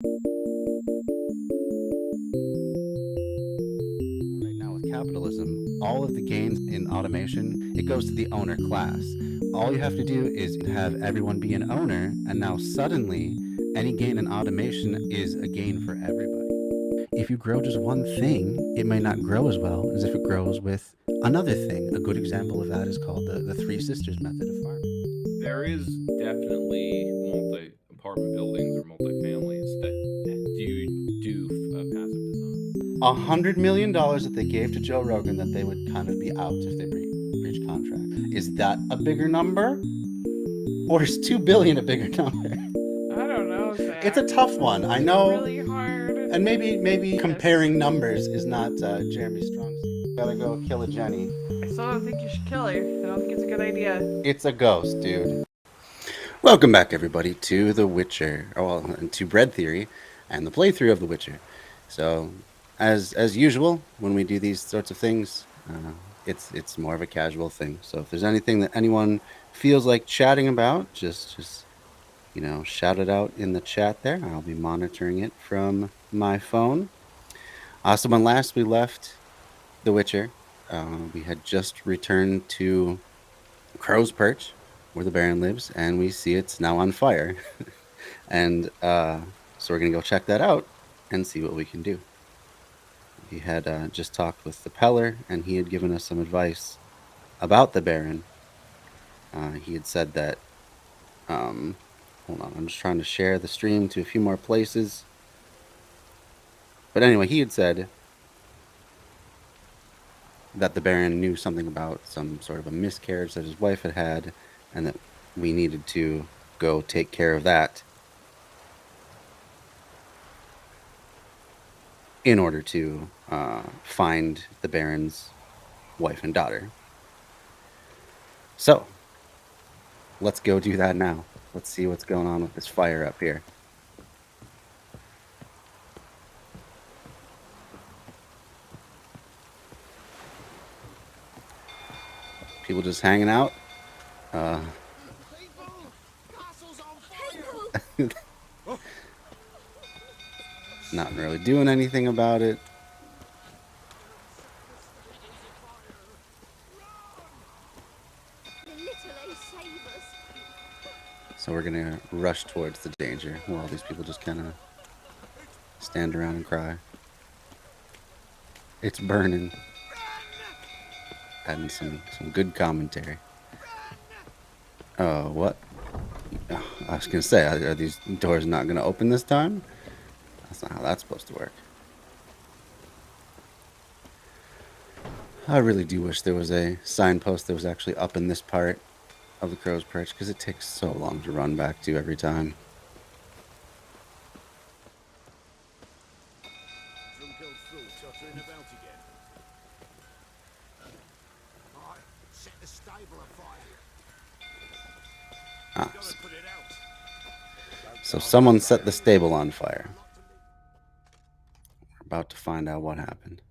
Right now with capitalism, all of the gains in automation, it goes to the owner class. All you have to do is have everyone be an owner, and now suddenly any gain in automation is a gain for everybody. If you grow just one thing, it may not grow as well as if it grows with another thing. A good example of that is called the Three Sisters method of farming. There is definitely multi-apartment buildings or multi-families that do passive design. $100 million that they gave to Joe Rogan that they would kind of be out if they breach contract. Is that a bigger number? Or is 2 billion a bigger number? I don't know, Zach. It's a tough one. I It's know. really hard. And maybe comparing numbers is not Jeremy's strong suit. Gotta go kill a Jenny. I still don't think you should kill her. I don't think it's a good idea. It's a ghost, dude. Welcome back, everybody, to The Witcher, to Bread Theory, and the playthrough of The Witcher. So, as usual, when we do these sorts of things, it's more of a casual thing. So, if there's anything that anyone feels like chatting about, just shout it out in the chat there. I'll be monitoring it from my phone. So when last we left The Witcher, we had just returned to Crow's Perch, where the Baron lives, and we see it's now on fire. And so we're going to go check that out and see what we can do. We had just talked with the Peller, and he had given us some advice about the Baron. He had said that... hold on, I'm just trying to share the stream to a few more places. But anyway, he had said that the Baron knew something about some sort of a miscarriage that his wife had had, and that we needed to go take care of that in order to find the Baron's wife and daughter. So, let's go do that now. Let's see what's going on with this fire up here. People just hanging out. Not really doing anything about it. So we're gonna rush towards the danger while these people just kind of stand around and cry. It's burning. Adding some good commentary. Oh, what? I was gonna say, are these doors not gonna open this time? That's not how that's supposed to work. I really do wish there was a signpost that was actually up in this part of the Crow's Perch, because it takes so long to run back to every time. So someone set the stable on fire. We're about to find out what happened.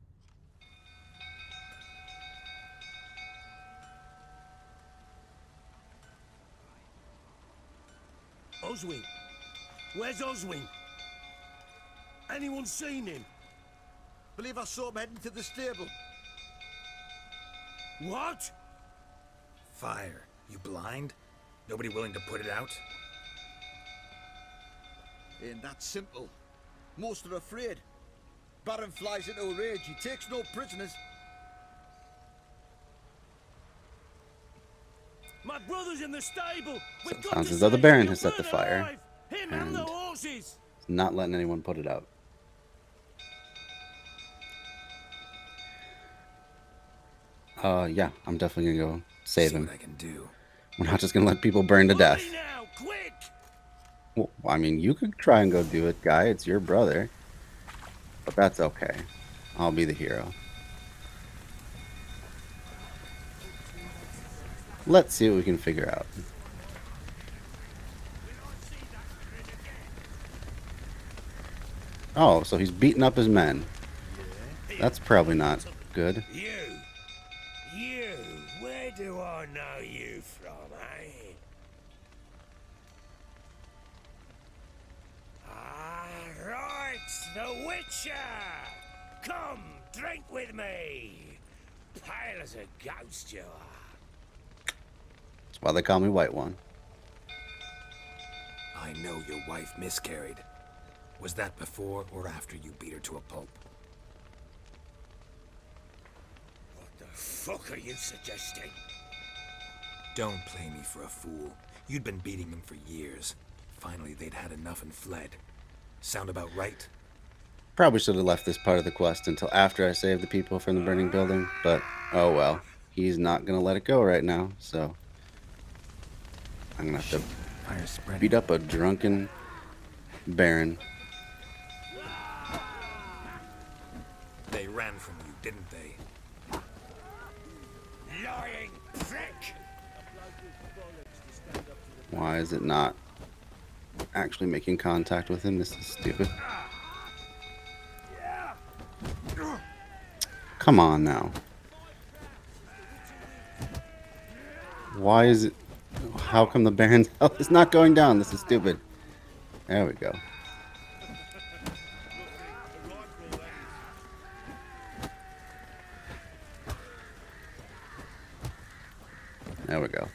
Oswin? Where's Oswin? Anyone seen him? Believe I saw him heading to the stable. What? Fire. You blind? Nobody willing to put it out? Ain't that simple. Most are afraid. Baron flies into a rage. He takes no prisoners. My brother's in the stable. So it sounds as though the Baron has set the fire, Him and the horses. not letting anyone put it out. Yeah, I'm definitely gonna go save him. What I can do. We're not just gonna let people burn to death. Now, quick! Well, I mean, you could try and go do it, guy. It's your brother. But that's okay. I'll be the hero. Let's see what we can figure out. Oh, so he's beating up his men. That's probably not good. You, where do I know you from, eh? SJWitcher! Come, drink with me. Pale as a ghost you are. That's why they call me White One. I know your wife miscarried. Was that before or after you beat her to a pulp? What the fuck are you suggesting? Don't play me for a fool. You'd been beating them for years. Finally, they'd had enough and fled. Sound about right? Probably should have left this part of the quest until after I saved the people from the burning building, but oh well. He's not gonna let it go right now, so I'm gonna have to Fire spreading. beat up a drunken baron. They ran from you, didn't they? Lying prick! Why is it not actually making contact with him? This is stupid. Come on now. Why is it... How come the Baron's health is not going down? This is stupid. There we go. There we go.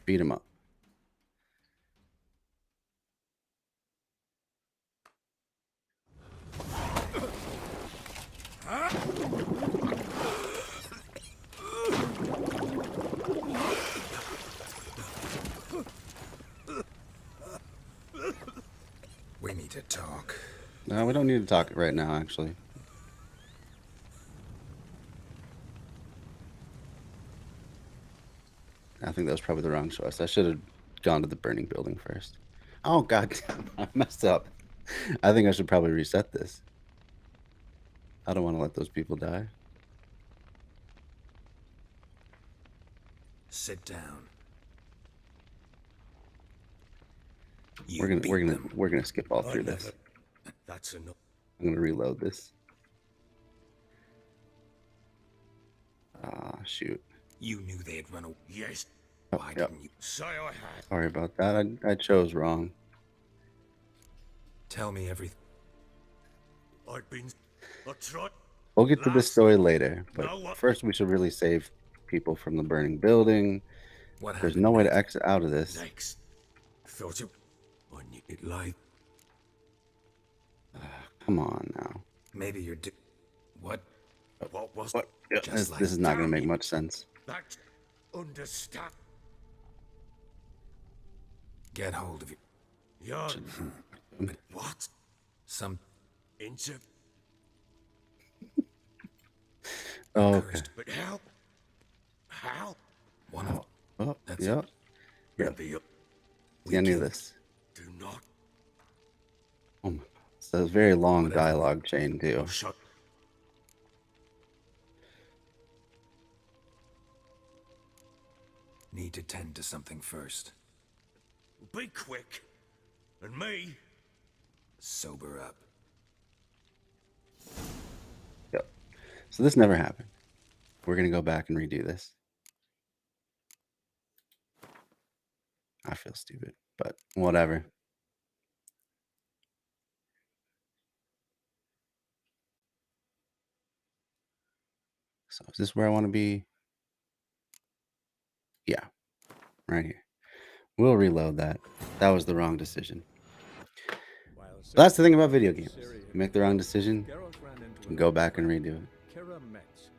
Beat him up. We need to talk. No, we don't need to talk right now, actually. I think that was probably the wrong choice. I should have gone to the burning building first. Oh, god damn, I messed up. I think I should probably reset this. I don't want to let those people die. Sit down. We're gonna skip all through this. That's enough. I'm gonna reload this. Ah, shoot. You knew they had run away. Yes, Oh, Why yep. didn't you? say I had. Sorry about that. I chose wrong. Tell me everything. I've been. I tried. We'll get to this story later, but No, what? first we should really save people from the burning building. What There's happened no way to next? exit out of this. Next. Thought you. I knew it lied. Come on now. Maybe you're What? What was What? Yeah, Just this is not going to make much sense. that? Understand? Get hold of it. You're. What? Some Into. Oh, okay. cursed But how? How? one of Oh, That's yep. Will be. The end of this. Do not Oh my. So it's a very long dialogue chain too. shut. need to tend to something first. Be quick. And me. Sober up. Yep. So this never happened. We're gonna go back and redo this. I feel stupid, but whatever. So is this where I want to be? Yeah, right here. We'll reload that. That was the wrong decision. That's the thing about video games. You make the wrong decision, you can go back and redo it. Kira Metz.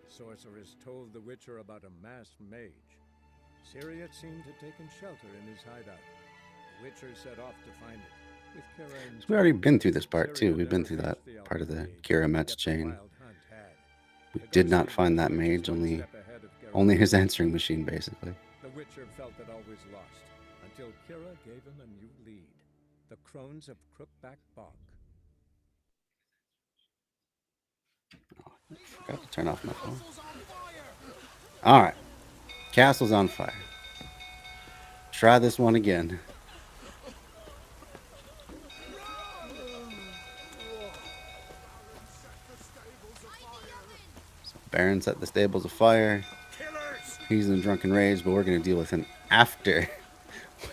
The sorceress told the Witcher about a masked mage. Syriot seemed to have taken shelter in his hideout. The Witcher set off to find it. With Kira in So we've already been through this tow, part too. Syriot We've been never through that faced the part of the Elven Mage, Kira Metz yet the chain. Wild Hunt had. We The did not Ghostly find that Witcher was mage, one only step ahead of Geralt. only his answering machine, basically. The Witcher felt it always lost, until Kira gave him a new lead. The Crones of Crookback Bog. Forgot to turn off my phone. All right, castle's on fire. Try this one again. So Baron set the stables afire. Killers! He's in a drunken rage, but we're gonna deal with him after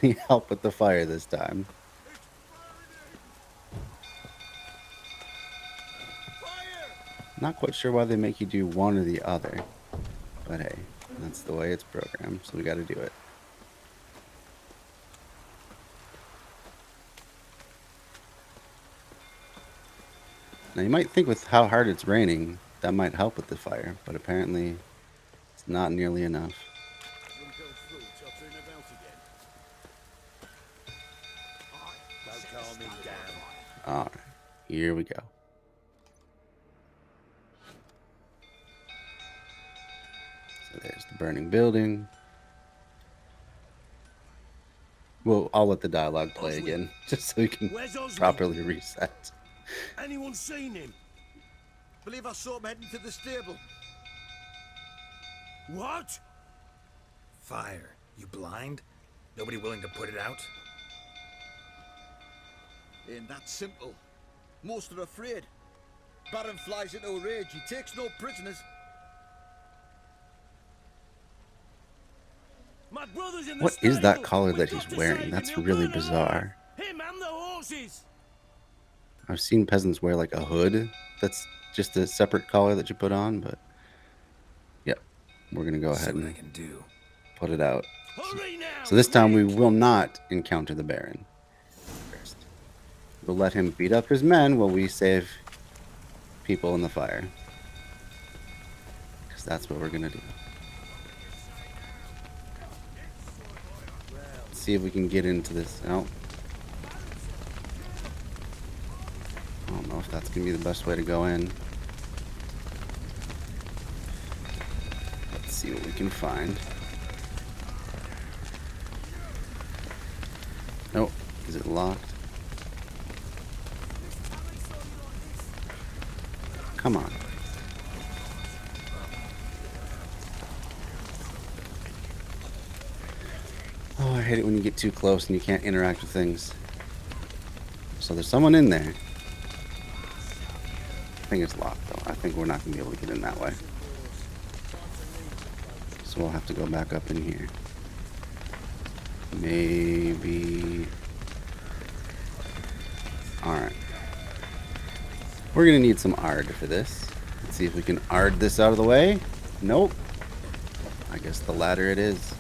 we help with the fire this time. Not quite sure why they make you do one or the other. But hey, that's the way it's programmed, so we got to do it. Now you might think with how hard it's raining, that might help with the fire, but apparently it's not nearly enough. Don't call me down. Alright, here we go. So there's the burning building. Well, I'll let the dialogue play again, just so we can Where's Oswald? properly reset. Anyone seen him? Believe I saw him heading to the stable. What? Fire. You blind? Nobody willing to put it out? Ain't that simple. Most are afraid. Baron flies into a rage. He takes no prisoners. My brother's in the What is that stable. collar We've that got he's to wearing? save That's him. He'll really burn alive. bizarre. Him and the horses. I've seen peasants wear like a hood that's just a separate collar that you put on, but yep, we're gonna go See ahead what I and can do. put it out. Hurry now. So this time we will not encounter the Baron first. We'll let him beat up his men while we save people in the fire. Because that's what we're gonna do. Let's see if we can get into this. Oh. I don't know if that's gonna be the best way to go in. Let's see what we can find. Nope. Is it locked? Come on. Oh, I hate it when you get too close and you can't interact with things. So there's someone in there. I think it's locked though. I think we're not going to be able to get in that way. So we'll have to go back up in here. Maybe. Alright. We're going to need some Ard for this. Let's see if we can Ard this out of the way. Nope. I guess the ladder it is.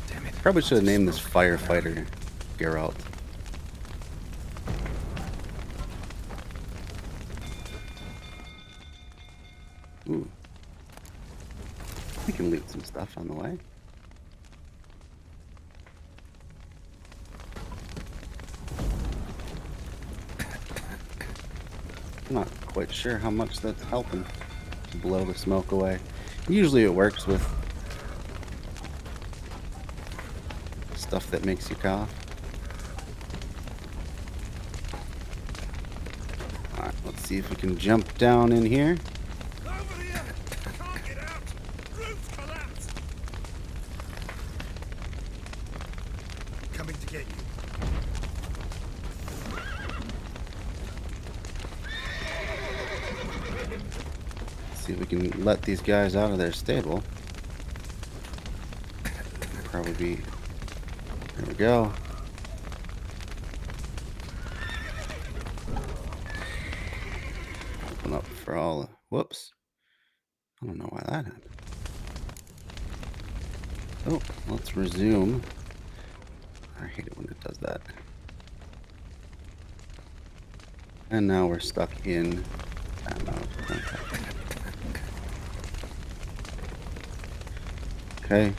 Damn it. Probably should have named this firefighter Geralt. Ooh. We can loot some stuff on the way. I'm not quite sure how much that's helping to blow the smoke away. Usually it works with stuff that makes you cough. Alright, let's see if we can jump down in here. Over here. Can't get out. Roof collapsed. Coming to get you. See if we can let these guys out of their stable. Probably be. There we go. Open up for all. Whoops. I don't know why that happened. Oh, let's resume. I hate it when it does that. And now we're stuck in. Okay.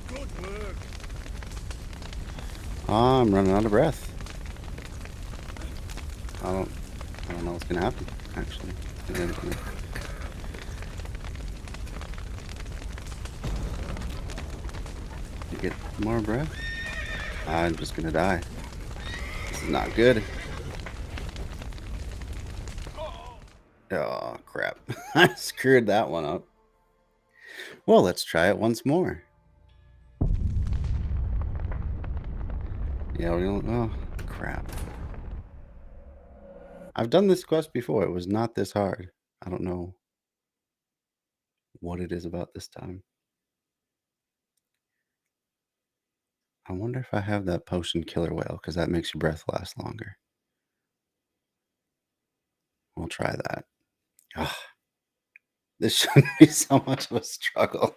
Good work. I'm running out of breath. I don't know what's gonna happen, actually. You get more breath? I'm just gonna die. This is not good. Oh, crap. I screwed that one up. Well, let's try it once more. Yeah, we don't. Oh, crap. I've done this quest before. It was not this hard. I don't know what it is about this time. I wonder if I have that potion killer whale, because that makes your breath last longer. We'll try that. Ugh. This shouldn't be so much of a struggle.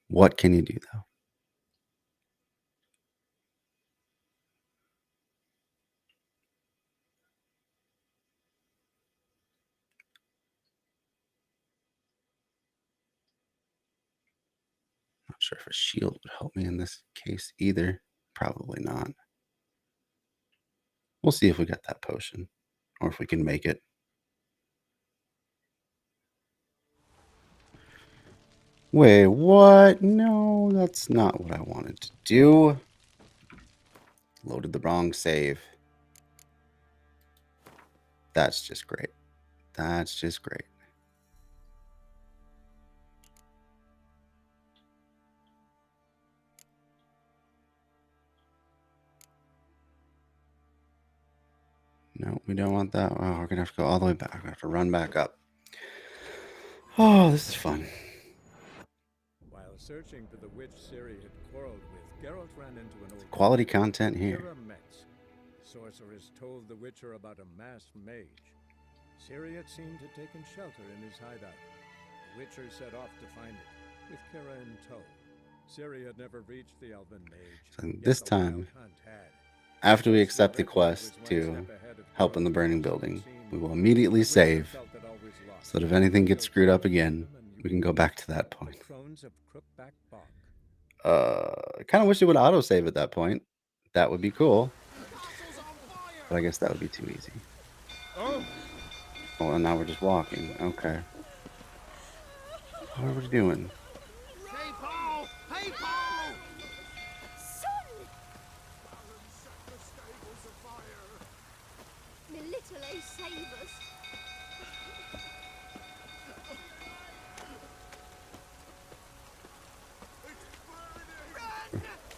What can you do, though? Not sure if a shield would help me in this case either. Probably not. We'll see if we got that potion, or if we can make it. Wait, what? No, that's not what I wanted to do. Loaded the wrong save. That's just great. That's just great. No, we don't want that. Oh, we're going to have to go all the way back. We have to run back up. Oh, this is fun. While searching for the witch Ciri had quarreled with, Geralt ran into an old Quality content here. The sorceress told the Witcher about a masked mage. Ciri had seemed to have taken shelter in his hideout. The Witcher set off to find it, with Kira in tow. Ciri had never reached the elven mage. So this yet the time, Wild Hunt had. after we accept the quest to help in the burning building, we will immediately save, so that if anything gets screwed up again, we can go back to that point. I kind of wish it would autosave at that point. That would be cool. But I guess that would be too easy. Oh, and now we're just walking. Okay. What are we doing? Hey, Paul! Hey, Paul! Son! Baron set the stables afire. Me little ace save us.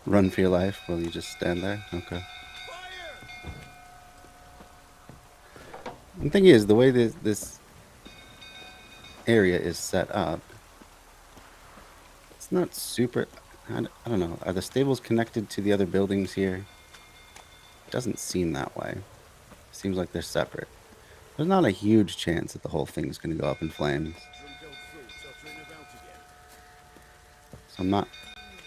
Run for your life while you just stand there? Okay. The thing is, the way this area is set up, it's not super... I don't know. Are the stables connected to the other buildings here? It doesn't seem that way. It seems like they're separate. There's not a huge chance that the whole thing's going to go up in flames. So I'm not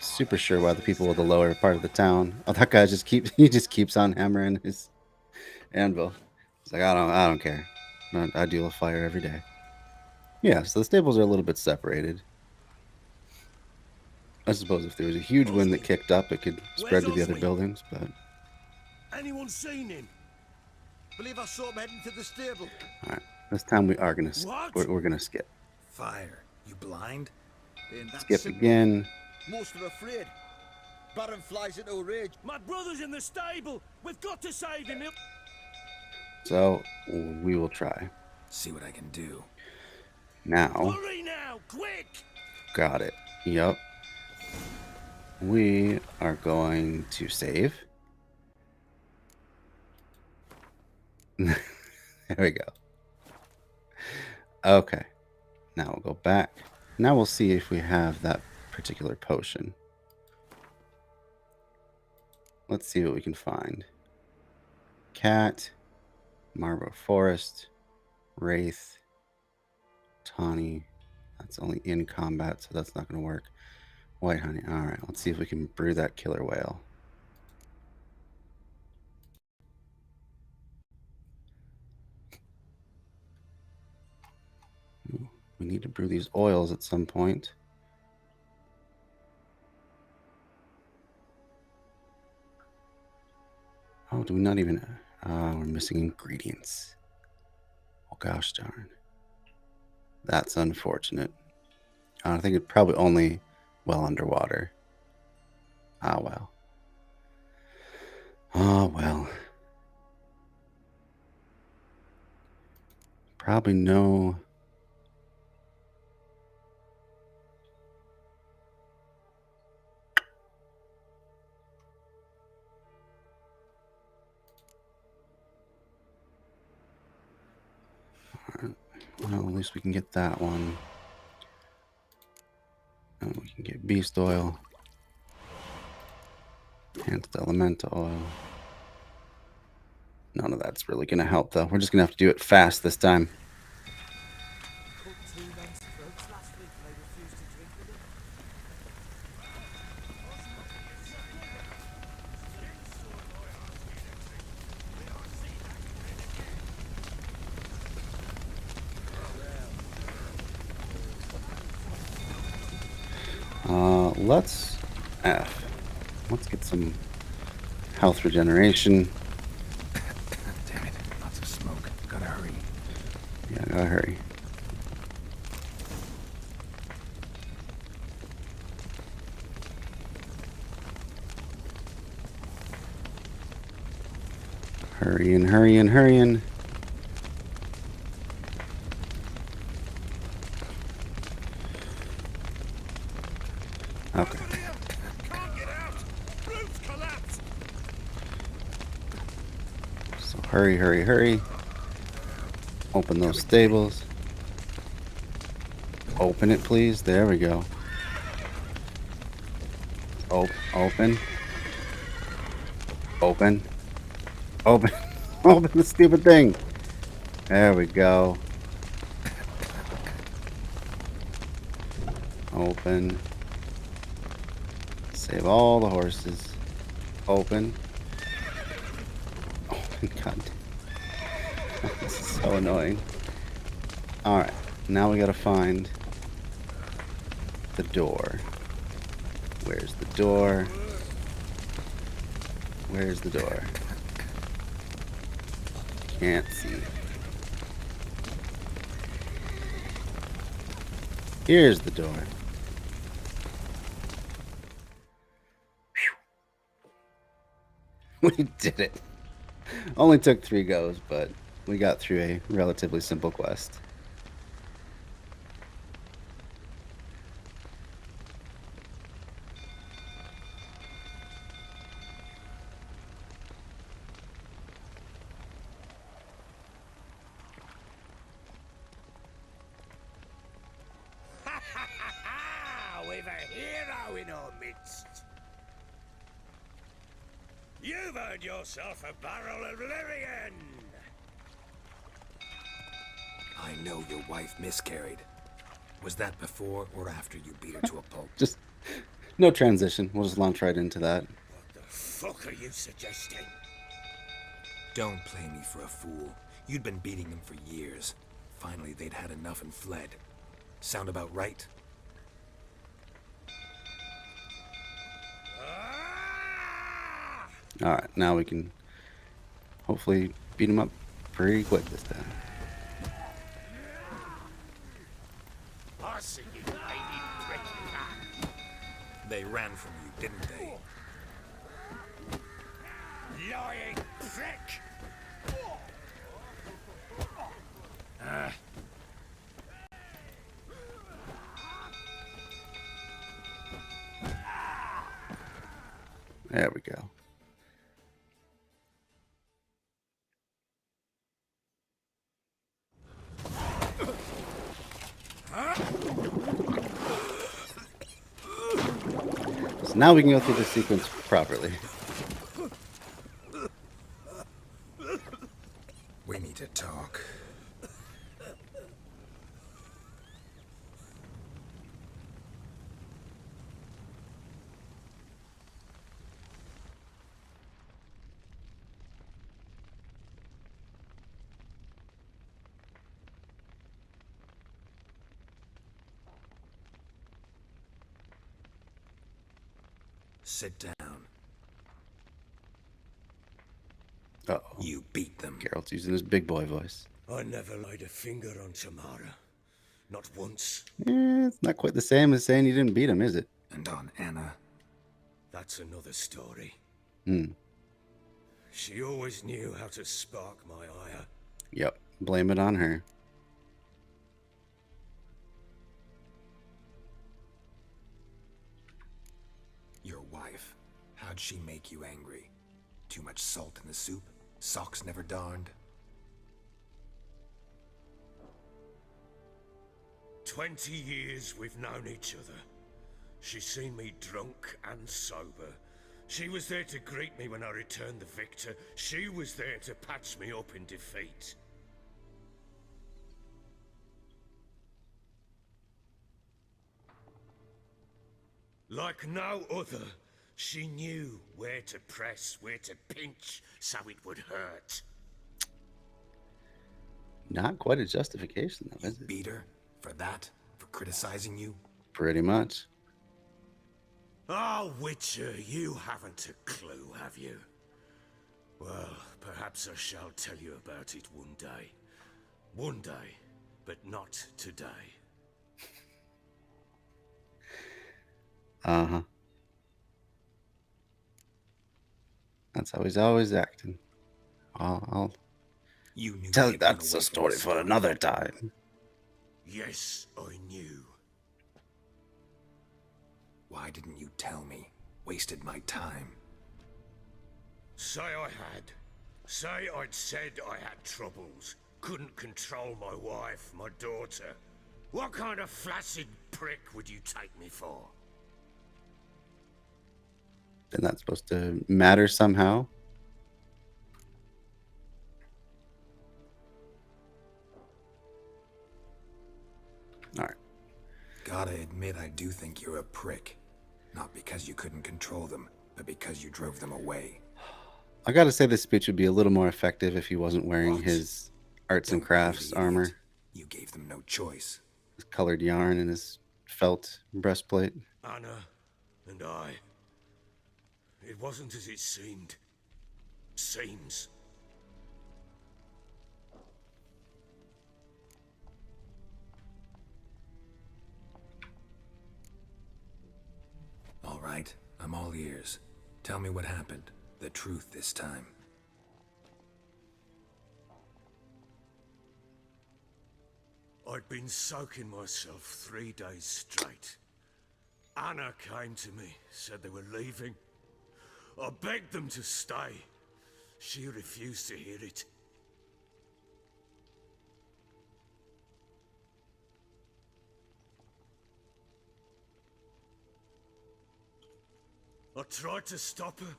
super sure why the people with the lower part of the town... Oh, that guy just keeps on hammering his anvil. It's like, I don't care. I deal with fire every day. Yeah, so the stables are a little bit separated. I suppose if there was a huge wind that kicked up, it could spread to the other buildings, but... Anyone seen him? Believe I saw him heading to the stable. Alright, this time we are gonna What? we're gonna skip. Fire. You blind? Ain't that Skip simple? again. Most are afraid. Baron flies into a rage. My brother's in the stable. We've got to save him. So we will try. See what I can do. Now, Hurry now, quick! got it. Yup. We are going to save. There we go. Okay. Now we'll go back. Now we'll see if we have that particular potion. Let's see what we can find. Cat, Marlborough Forest, Wraith, Tawny. That's only in combat, so that's not going to work. White honey. All right, let's see if we can brew that killer whale. Ooh, we need to brew these oils at some point. Oh, do we not even... we're missing ingredients. Oh, gosh darn. That's unfortunate. I think it probably only well underwater. Ah, well. Ah, well. Probably no... Well, at least we can get that one. And we can get beast oil. Anti-elemental oil. None of that's really going to help, though. We're just going to have to do it fast this time. Let's get some health regeneration. Damn it, lots of smoke. Gotta hurry. Yeah, gotta hurry. Hurrying, hurrying, hurrying. Okay. Can't get out! Roof's collapsed! So hurry, hurry, hurry. Open those stables. Open it, please. There we go. Open. Open. Open. Open the stupid thing. There we go. Open. Save all the horses. Open. Open. God. This is so annoying. Alright. Now we gotta find the door. Where's the door? Where's the door? Can't see. Here's the door. We did it. Only took 3 goes, but we got through a relatively simple quest. Ha ha ha ha! We've a hero in our midst. You've earned yourself a barrel of Lyrian. I know your wife miscarried. Was that before or after you beat her to a pulp? Just no transition. We'll just launch right into that. What the fuck are you suggesting? Don't play me for a fool. You'd been beating them for years. Finally, they'd had enough and fled. Sound about right? Ah! Alright, now we can hopefully beat him up pretty quick this time. I see you, lady prick. They ran from you, didn't they? Lying prick! There we go. So now we can go through the sequence properly. We need to talk. Sit down. Uh-oh. You beat them. Geralt's using his big boy voice. I never laid a finger on Tamara. Not once. It's not quite the same as saying you didn't beat him, is it? And on Anna. That's another story. Hmm. She always knew how to spark my ire. Yep. Blame it on her. Your wife. How'd she make you angry? Too much salt in the soup? Socks never darned? 20 years we've known each other. She's seen me drunk and sober. She was there to greet me when I returned the victor. She was there to patch me up in defeat. Like no other, she knew where to press, where to pinch, so it would hurt. Not quite a justification, though, You is it? beat her for that? For criticizing you? Pretty much. Oh, Witcher, you haven't a clue, have you? Well, perhaps I shall tell you about it one day. One day, but not today. Uh-huh. That's how he's always acting. I'll You knew tell they'd run that's away a from story the for start. another time. Yes, I knew. Why didn't you tell me? Wasted my time. Say I had. Say I'd said I had troubles. Couldn't control my wife, my daughter. What kind of flaccid prick would you take me for? Isn't that supposed to matter somehow? All right. Gotta admit, I do think you're a prick. Not because you couldn't control them, but because you drove them away. I gotta say this speech would be a little more effective if he wasn't wearing What? his arts and Don't be crafts the armor, idiot. You gave them no choice. his colored yarn, and his felt breastplate. Anna and I. It wasn't as it seemed. Seems. All right, I'm all ears. Tell me what happened. The truth this time. I'd been soaking myself 3 days straight. Anna came to me, said they were leaving. I begged them to stay. She refused to hear it. I tried to stop her.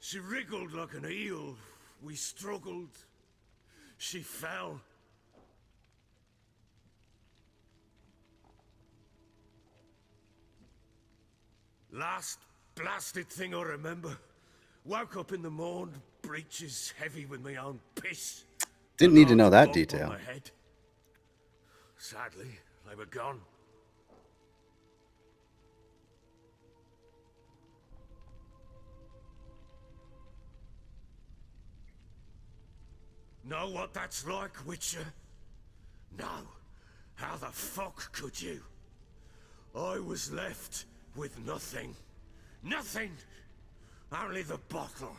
She wriggled like an eel. We struggled. She fell. Last blasted thing I remember. Woke up in the morn, breeches heavy with my own piss. Didn't A need to know large that bump on detail. my head. Sadly, they were gone. Know what that's like, Witcher? No. How the fuck could you? I was left with nothing. Nothing! Only the bottle.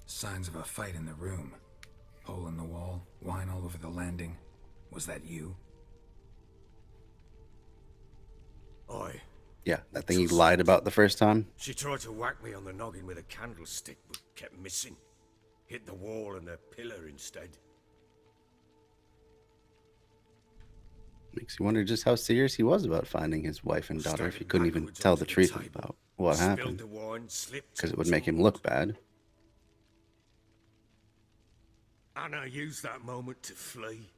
Signs of a fight in the room. Hole in the wall, wine all over the landing. Was that you? Oi. Yeah, that thing he lied about the first time. She tried to whack me on the noggin with a candlestick, but kept missing. Hit the wall and a pillar instead. Makes you wonder just how serious he was about finding his wife and daughter if he Staggered couldn't even backwards tell onto the the truth table. about what Spilled happened, the wine, slipped because it and would make him tumbled. look bad. Anna used that moment to flee.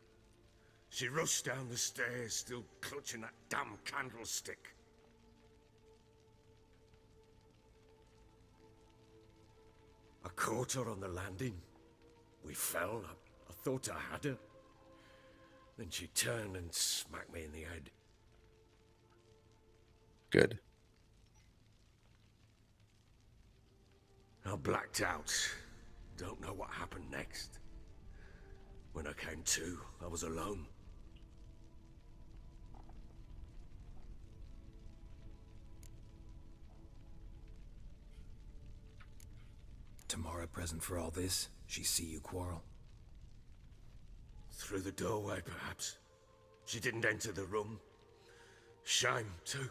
She rushed down the stairs, still clutching that damn candlestick. I caught her on the landing. We fell. I thought I had her. Then she turned and smacked me in the head. Good. I blacked out. Don't know what happened next. When I came to, I was alone. Tamara present for all this? She see you quarrel? Through the doorway, perhaps. She didn't enter the room. Shame, too.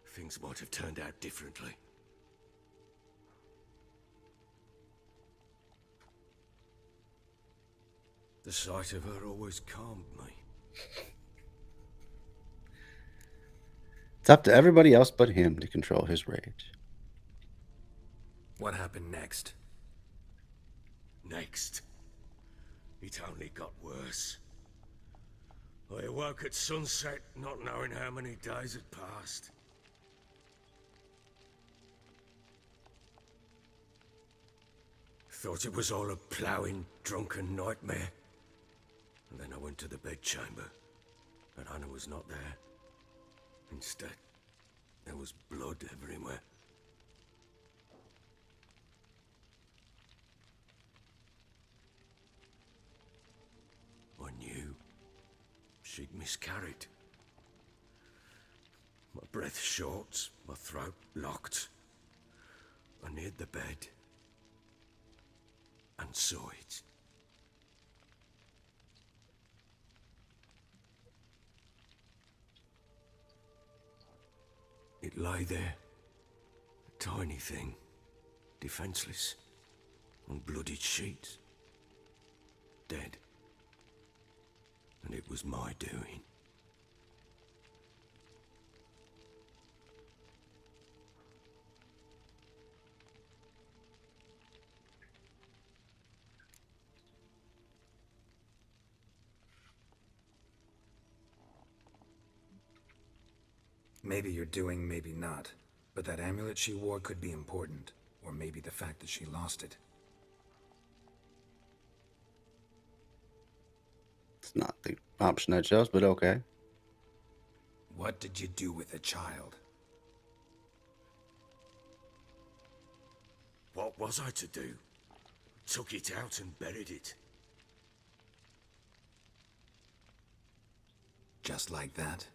Things might have turned out differently. The sight of her always calmed me. It's up to everybody else but him to control his rage. What happened next? Next, it only got worse. I awoke at sunset, not knowing how many days had passed. Thought it was all a ploughing, drunken nightmare. And then I went to the bedchamber, and Anna was not there. Instead, there was blood everywhere. I knew she'd miscarried. My breath short, my throat locked. I neared the bed and saw it. It lay there, a tiny thing, defenseless, on bloodied sheets, dead. And it was my doing. Maybe you're doing, maybe not. But that amulet she wore could be important. Or maybe the fact that she lost it. It's not the option I chose, but okay. What did you do with the child? What was I to do? Took it out and buried it. Just like that?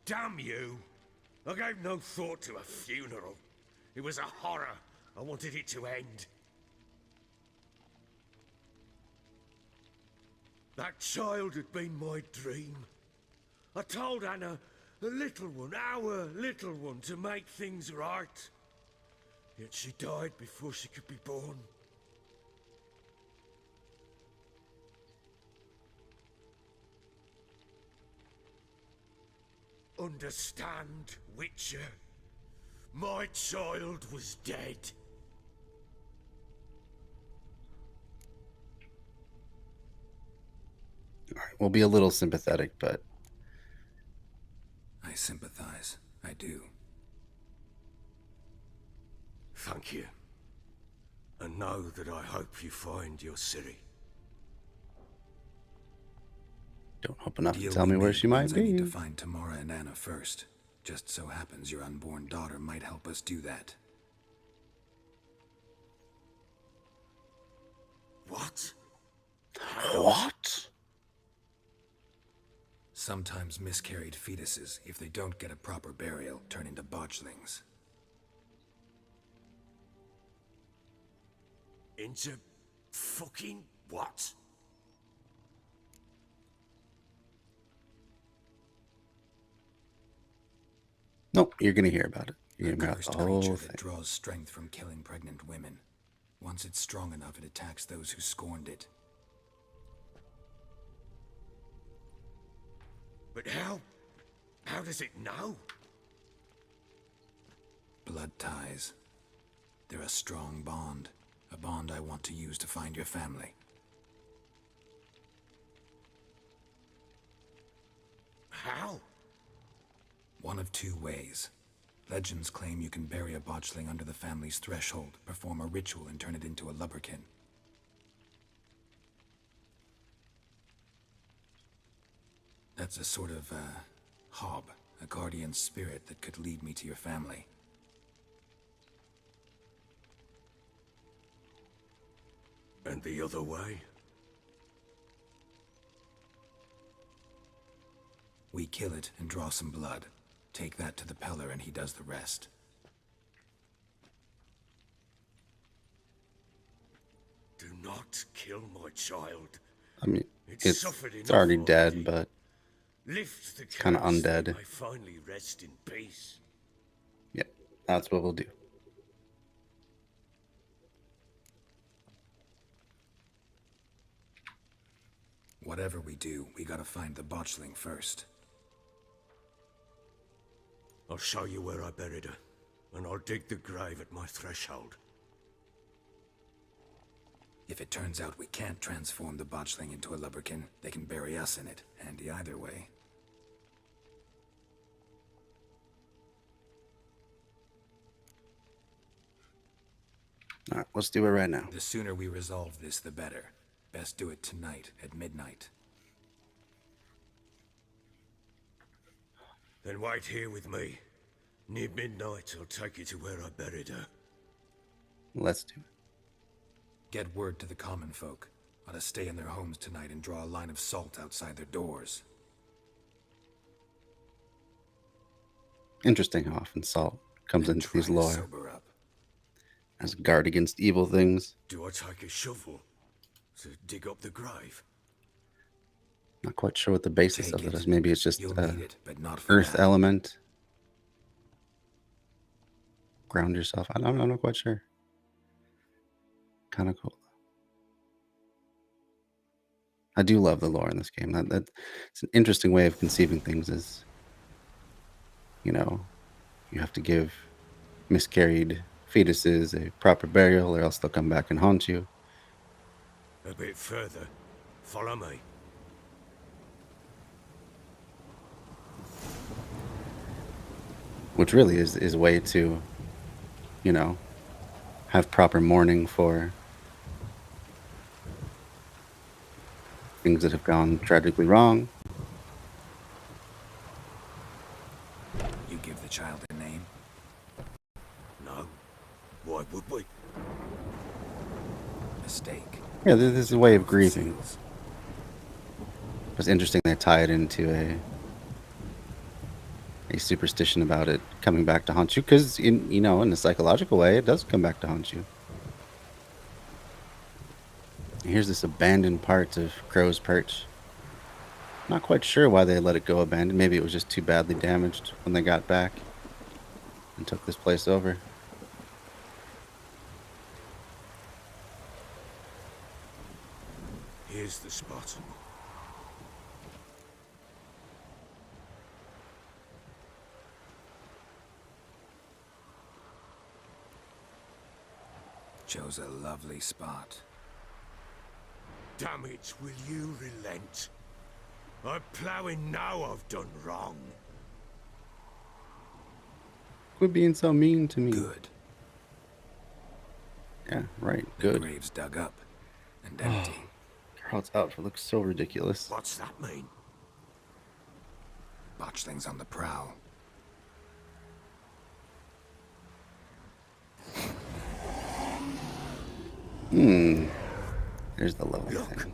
Damn you! I gave no thought to a funeral. It was a horror. I wanted it to end. That child had been my dream. I told Anna, the little one, our little one, to make things right. Yet she died before she could be born. Understand, Witcher? My child was dead. All right, we'll be a little sympathetic, but I sympathize. I do. Thank you. And know that I hope you find your Ciri. don't hope enough to Deal tell we me where made she might means I need to be. find Tamara and Anna first. Just so happens your unborn daughter might help us do that. What? What? Sometimes miscarried fetuses, if they don't get a proper burial, turn into botchlings. Into fucking what? Nope, you're gonna hear about it. You're A gonna hear cursed about the whole creature thing. that draws strength from killing pregnant women. Once it's strong enough, it attacks those who scorned it. But how? How does it know? Blood ties. They're a strong bond. A bond I want to use to find your family. How? One of two ways. Legends claim you can bury a botchling under the family's threshold, perform a ritual, and turn it into a lubberkin. That's a sort of, hob, a guardian spirit that could lead me to your family. And the other way? We kill it and draw some blood. Take that to the Peller and he does the rest. Do not kill my child. I mean, It's it's suffered it's enough already already. dead, but Lift the kinda curse that undead. may finally rest in peace. Yep, that's what we'll do. Whatever we do, we gotta find the botchling first. I'll show you where I buried her, and I'll dig the grave at my threshold. If it turns out we can't transform the botchling into a lubberkin, they can bury us in it. Handy either way. All right, let's do it right now. The sooner we resolve this, the better. Best do it tonight, at midnight. Then wait here with me. Near midnight, I'll take you to where I buried her. Let's do it. Get word to the common folk. Ought to stay in their homes tonight and draw a line of salt outside their doors. Interesting how often salt comes And into try these to lore sober up. as a guard against evil things. Do I take a shovel to dig up the grave? Not quite sure what the basis Take of it it. is. Maybe it's just You'll need it, but not for earth now. element. Ground yourself. I'm not quite sure. Kind of cool. I do love the lore in this game. That it's an interesting way of conceiving things. Is, you know, you have to give miscarried fetuses a proper burial, or else they'll come back and haunt you. A bit further. Follow me. Which really is a way to, you know, have proper mourning for things that have gone tragically wrong. You give the child a name? No. Why would we? Mistake. Yeah, this is a way of grieving. Seals. It's interesting they tie it into a superstition about it coming back to haunt you, because in a psychological way, it does come back to haunt you. Here's this abandoned part of Crow's Perch. Not quite sure why they let it go abandoned. Maybe it was just too badly damaged when they got back and took this place over. Here's the spot. Chose a lovely spot. Damn it, will you relent? I'm ploughing now I've done wrong. Quit being so mean to me. Good. Yeah, right. The Good. grave's dug up and empty. Carl's outfit looks so ridiculous. What's that mean? Botchling's on the prowl. There's the lovely Look. thing.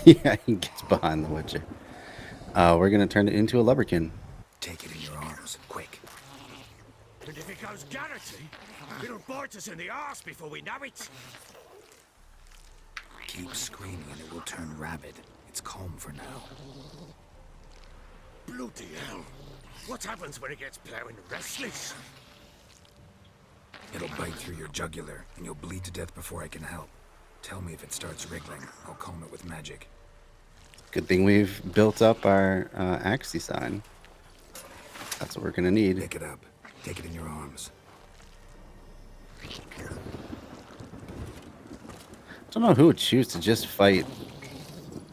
Yeah, he gets behind the Witcher. We're gonna turn it into a lubberkin. Take it in your arms, quick. And if it goes Garrity, it'll bite us in the arse before we know it. Keep screaming and it will turn rabid. It's calm for now. Bloody hell. What happens when it gets ploughing restless? It'll bite through your jugular and you'll bleed to death before I can help. Tell me if it starts wriggling. I'll calm it with magic. Good thing we've built up our Axie sign. That's what we're gonna need. Pick it up. Take it in your arms. I don't know who would choose to just fight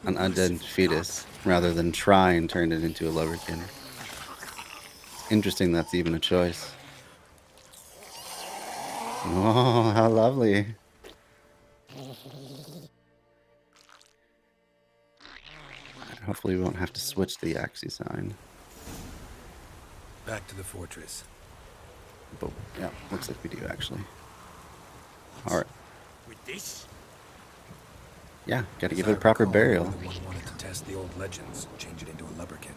an undead fetus rather than try and turn it into a lubberkin. Interesting that's even a choice. Oh, how lovely. Hopefully we won't have to switch the Axie sign. Back to the fortress. But yeah, looks like we do actually. Alright. With this? Yeah, gotta give As it I a proper recall, burial. you're the one wanted to test the old legends, change it into a lubberkin.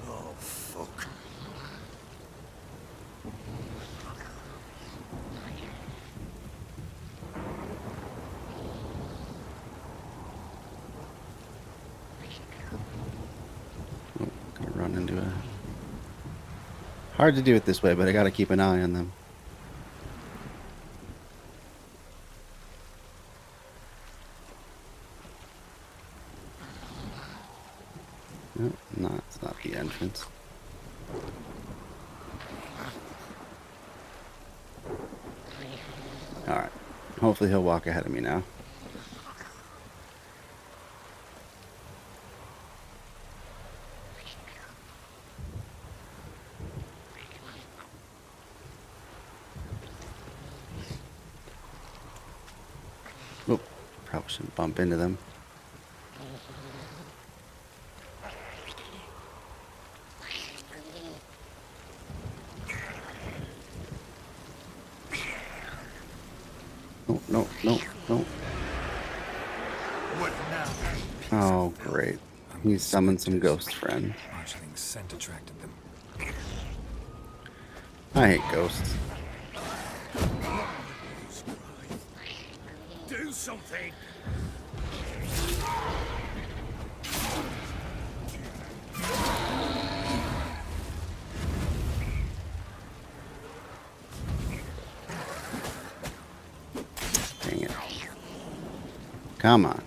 Oh, Hard to do it this way, but I gotta keep an eye on them. No, it's not the entrance. Alright. Hopefully he'll walk ahead of me now. Oh, probably shouldn't bump into them. No. What now? Oh, great. He summoned some ghost friend. Marshalling's scent attracted them. I hate ghosts. Do something! Dang it. Come on.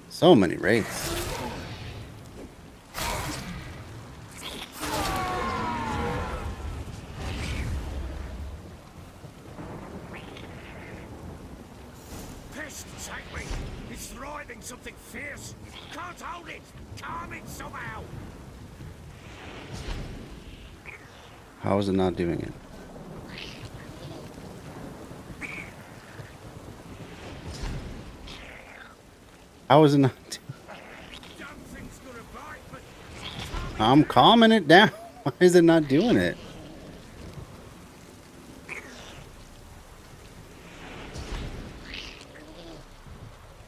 So many wraiths. Pest, take me! It's thriving something fierce! Can't hold it! Calm it somehow! How is it not doing it? How is it not Don't think's gonna bite, but I'm calming it down. Why is it not doing it?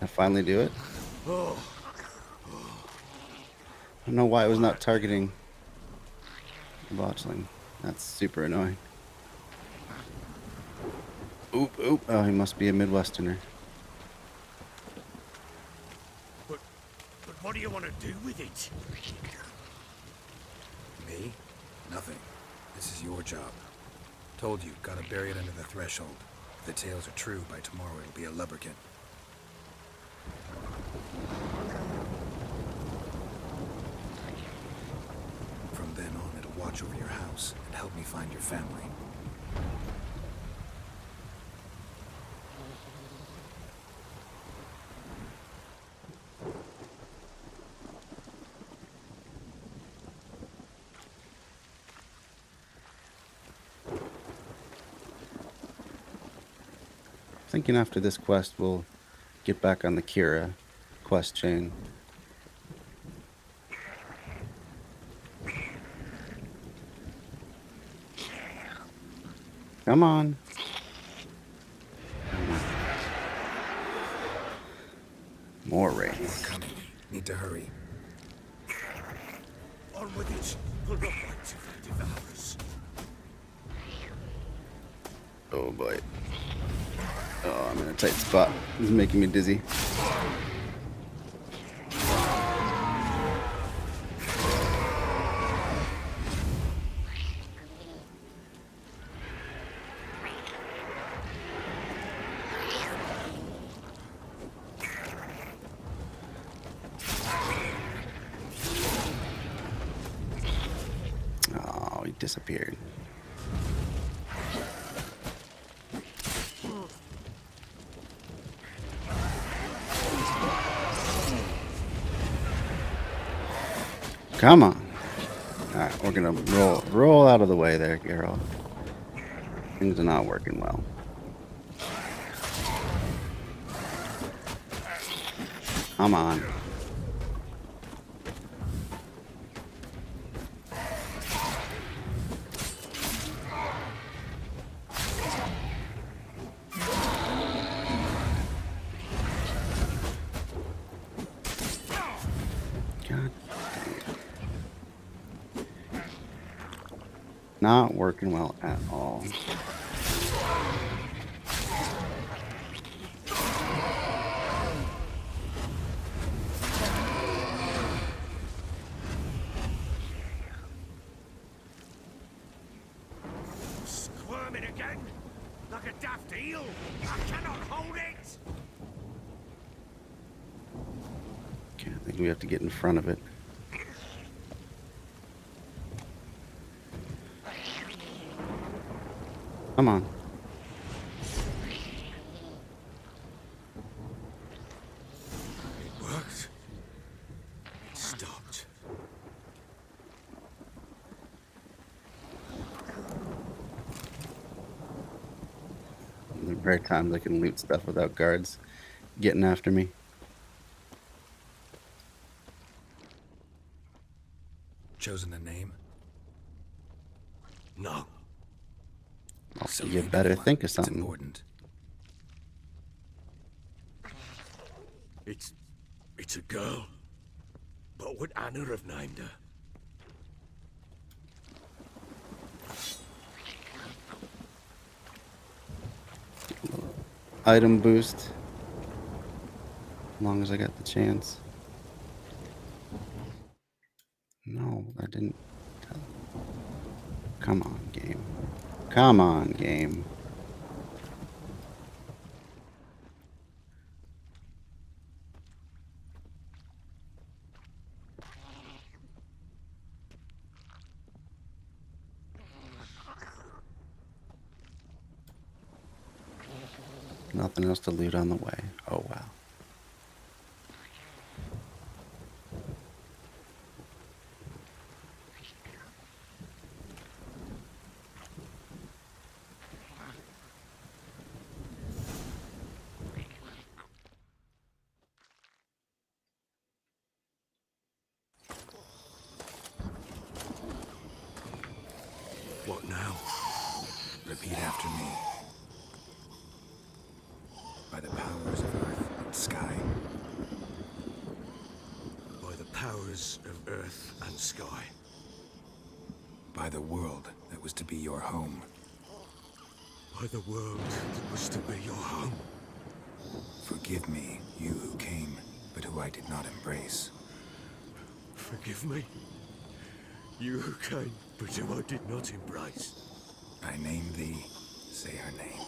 I finally do it. I don't know why it was not targeting the botchling. That's super annoying. Oop. Oh, he must be a Midwesterner. but what do you want to do with it? Me? Nothing. This is your job. Told you, gotta bury it under the threshold. If the tales are true, by tomorrow it'll be a lubberkin. From then on, it'll watch over your house and help me find your family. Thinking after this quest, we'll get back on the Kira quest chain. Come on. More wraiths. Coming. Need to hurry. On with it! We'll not wait till they devour us. Oh boy. Oh, I'm in a tight spot. This is making me dizzy. Oh, he disappeared. Come on. Alright, we're gonna roll out of the way there, Geralt. Things are not working well. Come on. Not working well at all. Squirming again? Like a daft eel? I cannot hold it! Okay, I think we have to get in front of it. Come on. It worked. It stopped. There are rare times I can loot stuff without guards getting after me. Chosen a name? No. So You think better of one. think of It's something. important. It's a girl. What would Anna have named her? Item boost. As long as I got the chance. No, I didn't. Come on, game. Come on, game. Nothing else to loot on the way. Oh, wow. What now? Repeat after me. By the powers of earth and sky. By the powers of earth and sky. By the world that was to be your home. By the world that was to be your home. Forgive me, you who came, but who I did not embrace. Forgive me. You who came, but who I did not embrace. I name thee, say her name,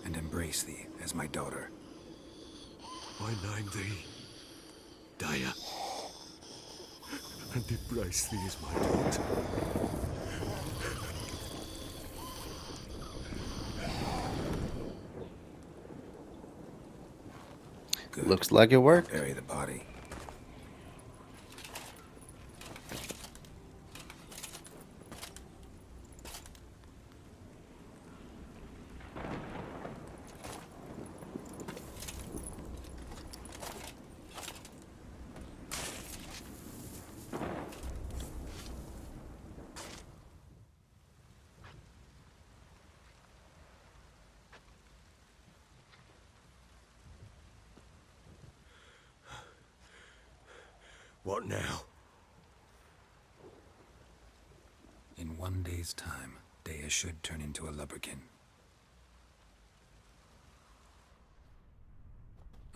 and embrace thee as my daughter. I name thee Daya, and embrace thee as my daughter. Good. Looks like it worked. Bury the body. What now? In 1 day's time, Dea should turn into a lubberkin.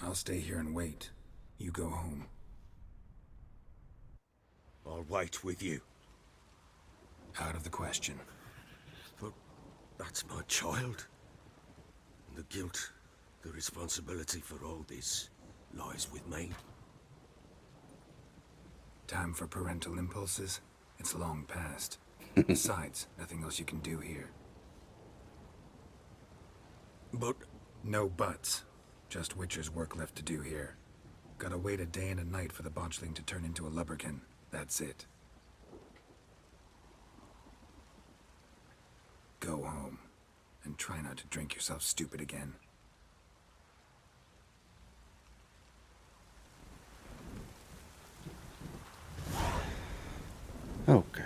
I'll stay here and wait. You go home. I'll wait with you. Out of the question. But that's my child. And the guilt, the responsibility for all this lies with me. Time for parental impulses? It's long past. Besides, nothing else you can do here. But No buts. Just Witcher's work left to do here. Gotta wait a day and a night for the botchling to turn into a lubberkin. That's it. Go home. And try not to drink yourself stupid again. Okay.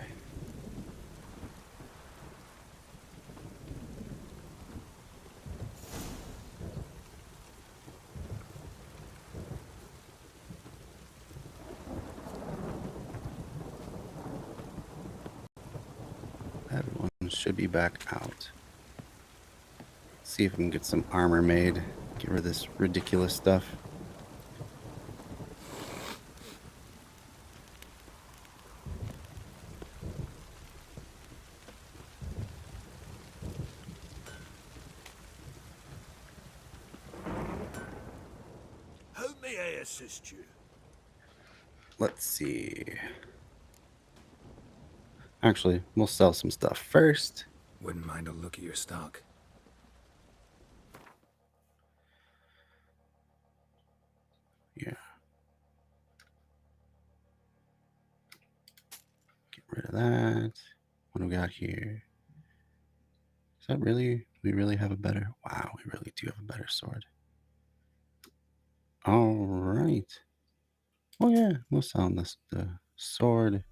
That should be back out. See if we can get some armor made. Get rid of this ridiculous stuff. How may I assist you? Let's see. Actually, we'll sell some stuff first. Wouldn't mind a look at your stock. Yeah. Get rid of that. What do we got here? Is that really? We really have a better. Wow, we really do have a better sword. All right. Oh yeah, we'll sell this the sword.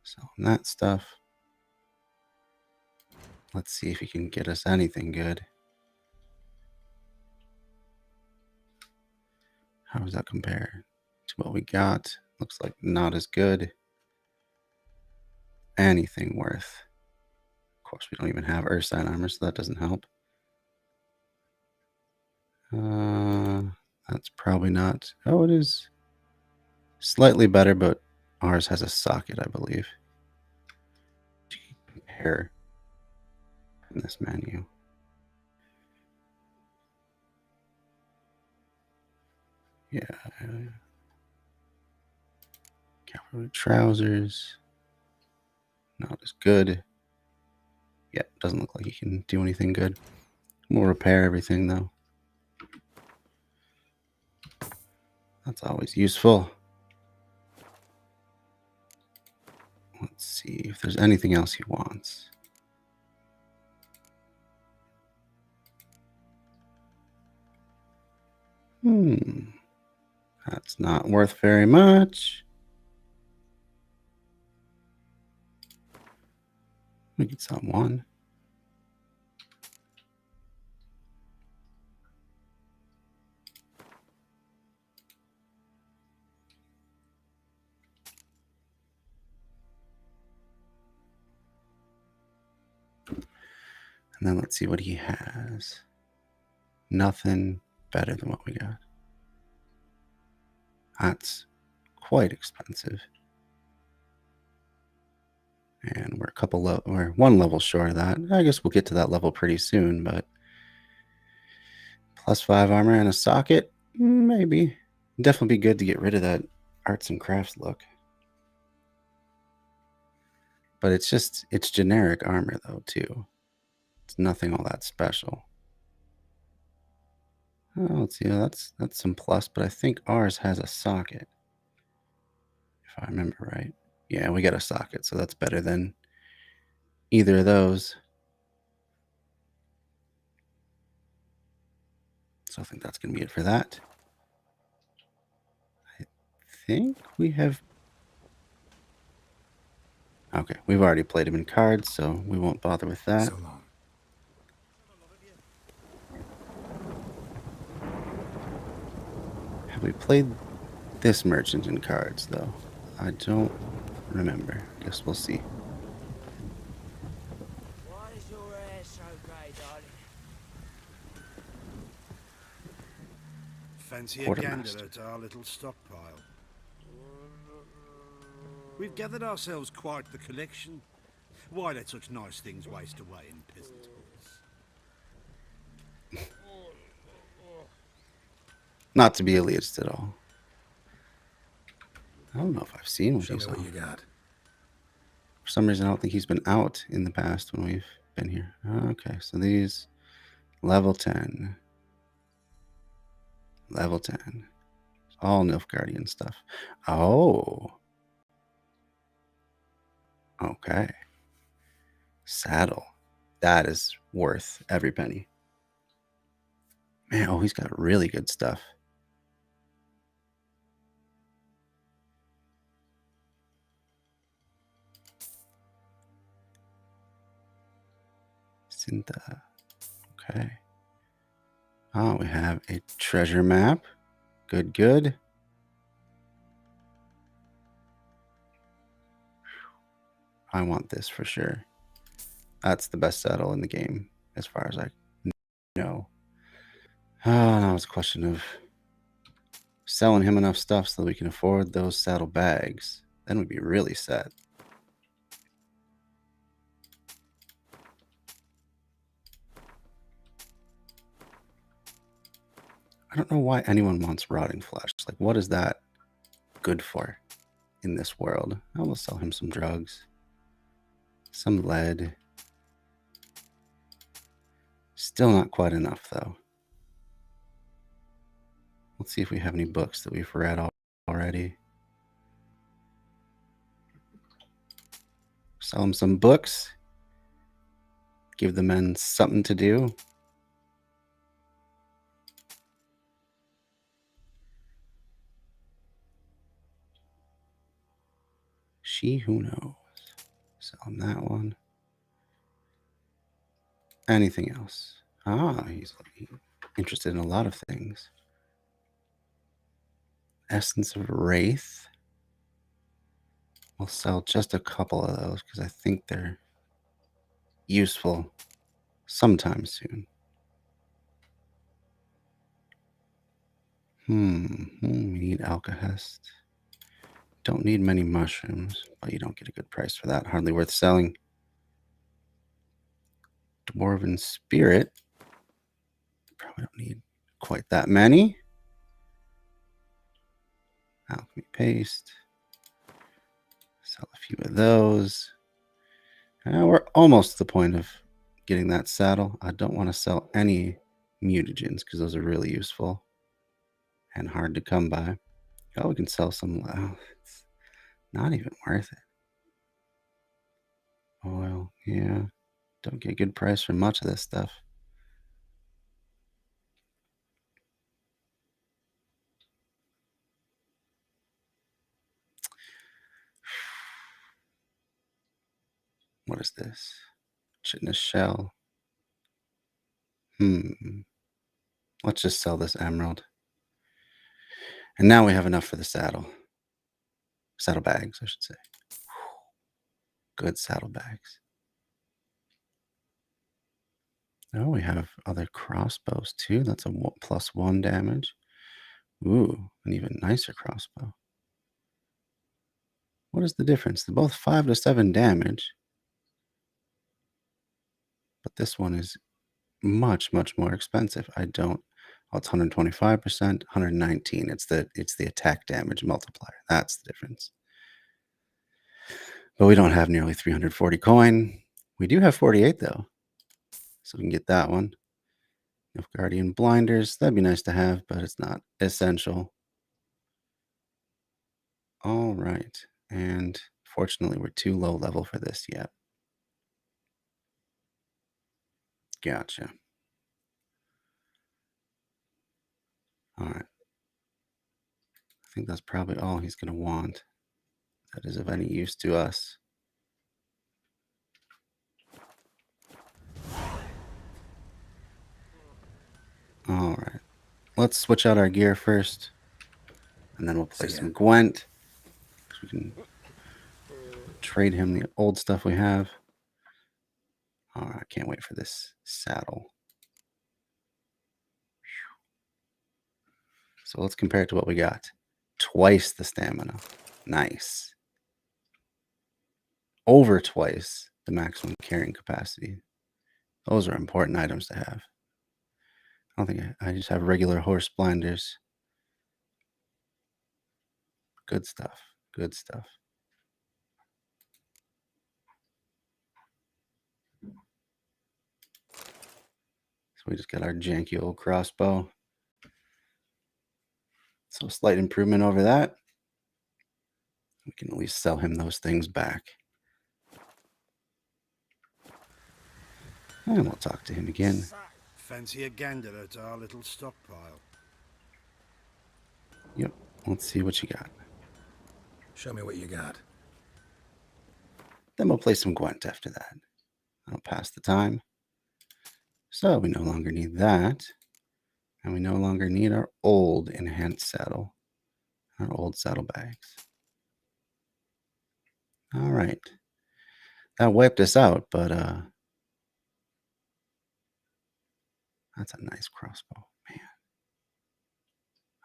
Selling that stuff. Let's see if he can get us anything good. How does that compare to what we got? Looks like not as good. Anything worth. Of course, we don't even have Ursine armor, so that doesn't help. That's probably not. Oh, it is slightly better, but ours has a socket, I believe. Compare in this menu. Yeah. Cavalry trousers. Not as good. Yeah, doesn't look like he can do anything good. We'll repair everything though. That's always useful. Let's see if there's anything else he wants. That's not worth very much. We could sell one. And then let's see what he has. Nothing better than what we got. That's quite expensive. And we're we're one level short of that. I guess we'll get to that level pretty soon, but +5 armor and a socket, maybe. Definitely be good to get rid of that arts and crafts look. But it's generic armor though, too. It's nothing all that special. Oh, let's see, that's some plus, but I think ours has a socket. If I remember right. Yeah, we got a socket, so that's better than either of those. So I think that's going to be it for that. I think we have... Okay, we've already played him in cards, so we won't bother with that. So long. Have we played this merchant in cards, though? I don't remember. Guess we'll see. Why is your hair so grey, darling? Fancy a Quartermaster. gander at our little stockpile. We've gathered ourselves quite the collection. Why let such nice things waste away in peasant halls? Not to be elitist at all. I don't know if I've seen what Show me he's what on. you got. For some reason, I don't think he's been out in the past when we've been here. Okay, so these level 10. Level 10. All Nilfgaardian stuff. Oh. Okay. Saddle. That is worth every penny. Man, oh, he's got really good stuff. Cinta. Okay. Oh, we have a treasure map. Good, good. I want this for sure. That's the best saddle in the game, as far as I know. Now it's a question of selling him enough stuff so that we can afford those saddle bags. Then we'd be really set. I don't know why anyone wants rotting flesh. Like, what is that good for in this world? I will sell him some drugs, some lead. Still not quite enough, though. Let's see if we have any books that we've read already. Sell them some books. Give the men something to do. She Who Knows. Sell him that one. Anything else? He's interested in a lot of things. Essence of Wraith. We'll sell just a couple of those because I think they're useful sometime soon. We need alkahest. Don't need many mushrooms, but you don't get a good price for that. Hardly worth selling. Dwarven Spirit. Probably don't need quite that many. Alchemy Paste. Sell a few of those. We're almost to the point of getting that saddle. I don't want to sell any mutagens because those are really useful and hard to come by. Oh, we can sell some. It's not even worth it. Oil, yeah. Don't get a good price for much of this stuff. What is this? Chitinous shell. Let's just sell this emerald. And now we have enough for the saddle. Saddle bags, I should say. Good saddle bags. Oh, we have other crossbows too. That's a +1 damage. Ooh, an even nicer crossbow. What is the difference? They're both 5 to 7 damage. But this one is much, much more expensive. I don't. Oh, it's 125%, 119. It's the attack damage multiplier. That's the difference. But we don't have nearly 340 coin. We do have 48 though. So we can get that one. Guardian blinders. That'd be nice to have, but it's not essential. All right. And fortunately, we're too low level for this yet. Gotcha. All right. I think that's probably all he's going to want. That is of any use to us. All right. Let's switch out our gear first. And then we'll play some Gwent. We can trade him the old stuff we have. Oh, I can't wait for this saddle. So let's compare it to what we got. Twice the stamina. Nice. Over twice the maximum carrying capacity. Those are important items to have. I don't think I just have regular horse blinders. Good stuff. Good stuff. So we just got our janky old crossbow. So a slight improvement over that. We can at least sell him those things back. And we'll talk to him again. Fancy a gander at our little stockpile. Yep. Let's see what you got. Show me what you got. Then we'll play some Gwent after that. I'll pass the time. So we no longer need that. And we no longer need our old enhanced saddle. Our old saddlebags. All right. that wiped us out, but that's a nice crossbow, man.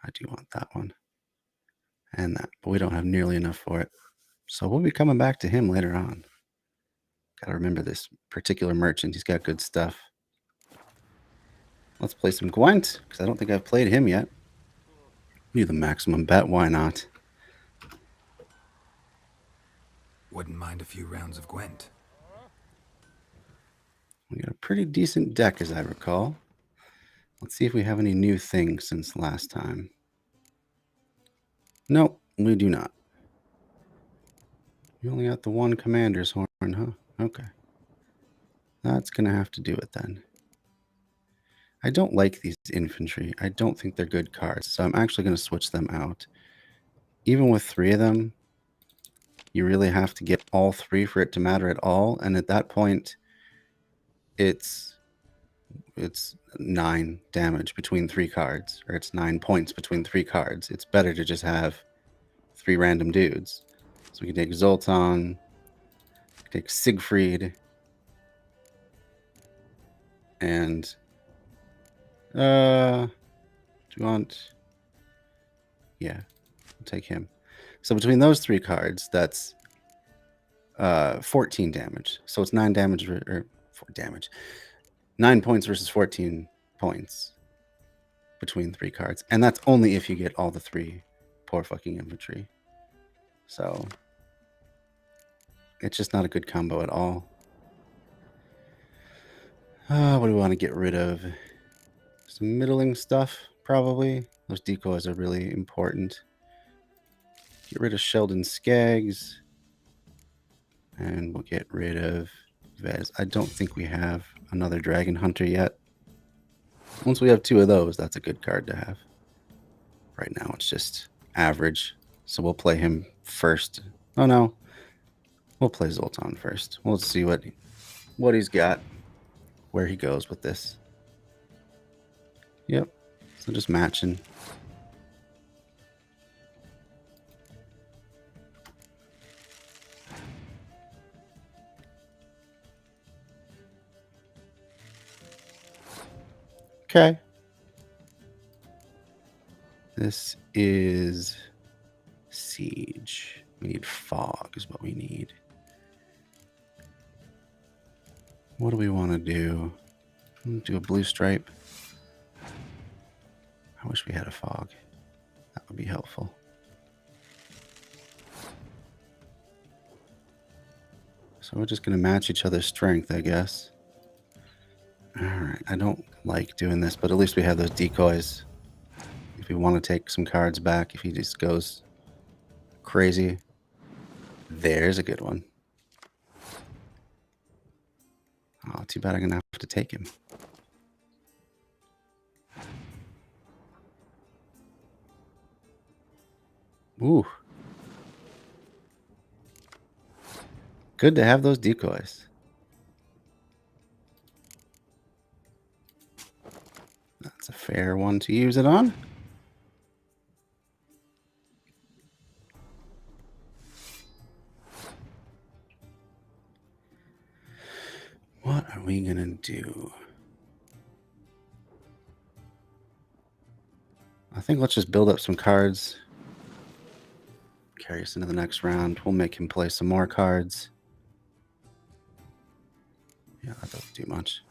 I do want that one and that, but we don't have nearly enough for it. So we'll be coming back to him later on. Gotta remember this particular merchant. He's got good stuff. Let's play some Gwent, because I don't think I've played him yet. Do the maximum bet, why not? Wouldn't mind a few rounds of Gwent. We got a pretty decent deck, as I recall. Let's see if we have any new things since last time. Nope, we do not. We only got the one commander's horn, huh? Okay. That's going to have to do it then. I don't like these infantry. I don't think they're good cards, so I'm actually going to switch them out. Even with 3 of them, you really have to get all 3 for it to matter at all, and at that point, it's 9 damage between 3 cards, or it's 9 points between 3 cards. It's better to just have 3 random dudes. So we can take Zoltan, take Siegfried, and do you want? Yeah, we'll take him. So between those 3 cards, that's 14 damage. So it's 9 damage or 4 damage. 9 points versus 14 points between 3 cards. And that's only if you get all the 3 poor fucking infantry. So it's just not a good combo at all. What do we want to get rid of? Some middling stuff, probably. Those decoys are really important. Get rid of Sheldon Skaggs. And we'll get rid of Vez. I don't think we have another Dragon Hunter yet. Once we have 2 of those, that's a good card to have. Right now, it's just average. So we'll play him first. Oh, no. We'll play Zoltan first. We'll see what he's got. Where he goes with this. Yep. So just matching. Okay. This is Siege. We need fog is what we need. What do we want to do? Do a blue stripe. I wish we had a fog. That would be helpful. So we're just going to match each other's strength, I guess. Alright, I don't like doing this, but at least we have those decoys. If we want to take some cards back, if he just goes crazy. There's a good one. Oh, too bad I'm going to have to take him. Ooh. Good to have those decoys. That's a fair one to use it on. What are we going to do? I think let's just build up some cards. Carry us into the next round. We'll make him play some more cards. Yeah, that doesn't do much.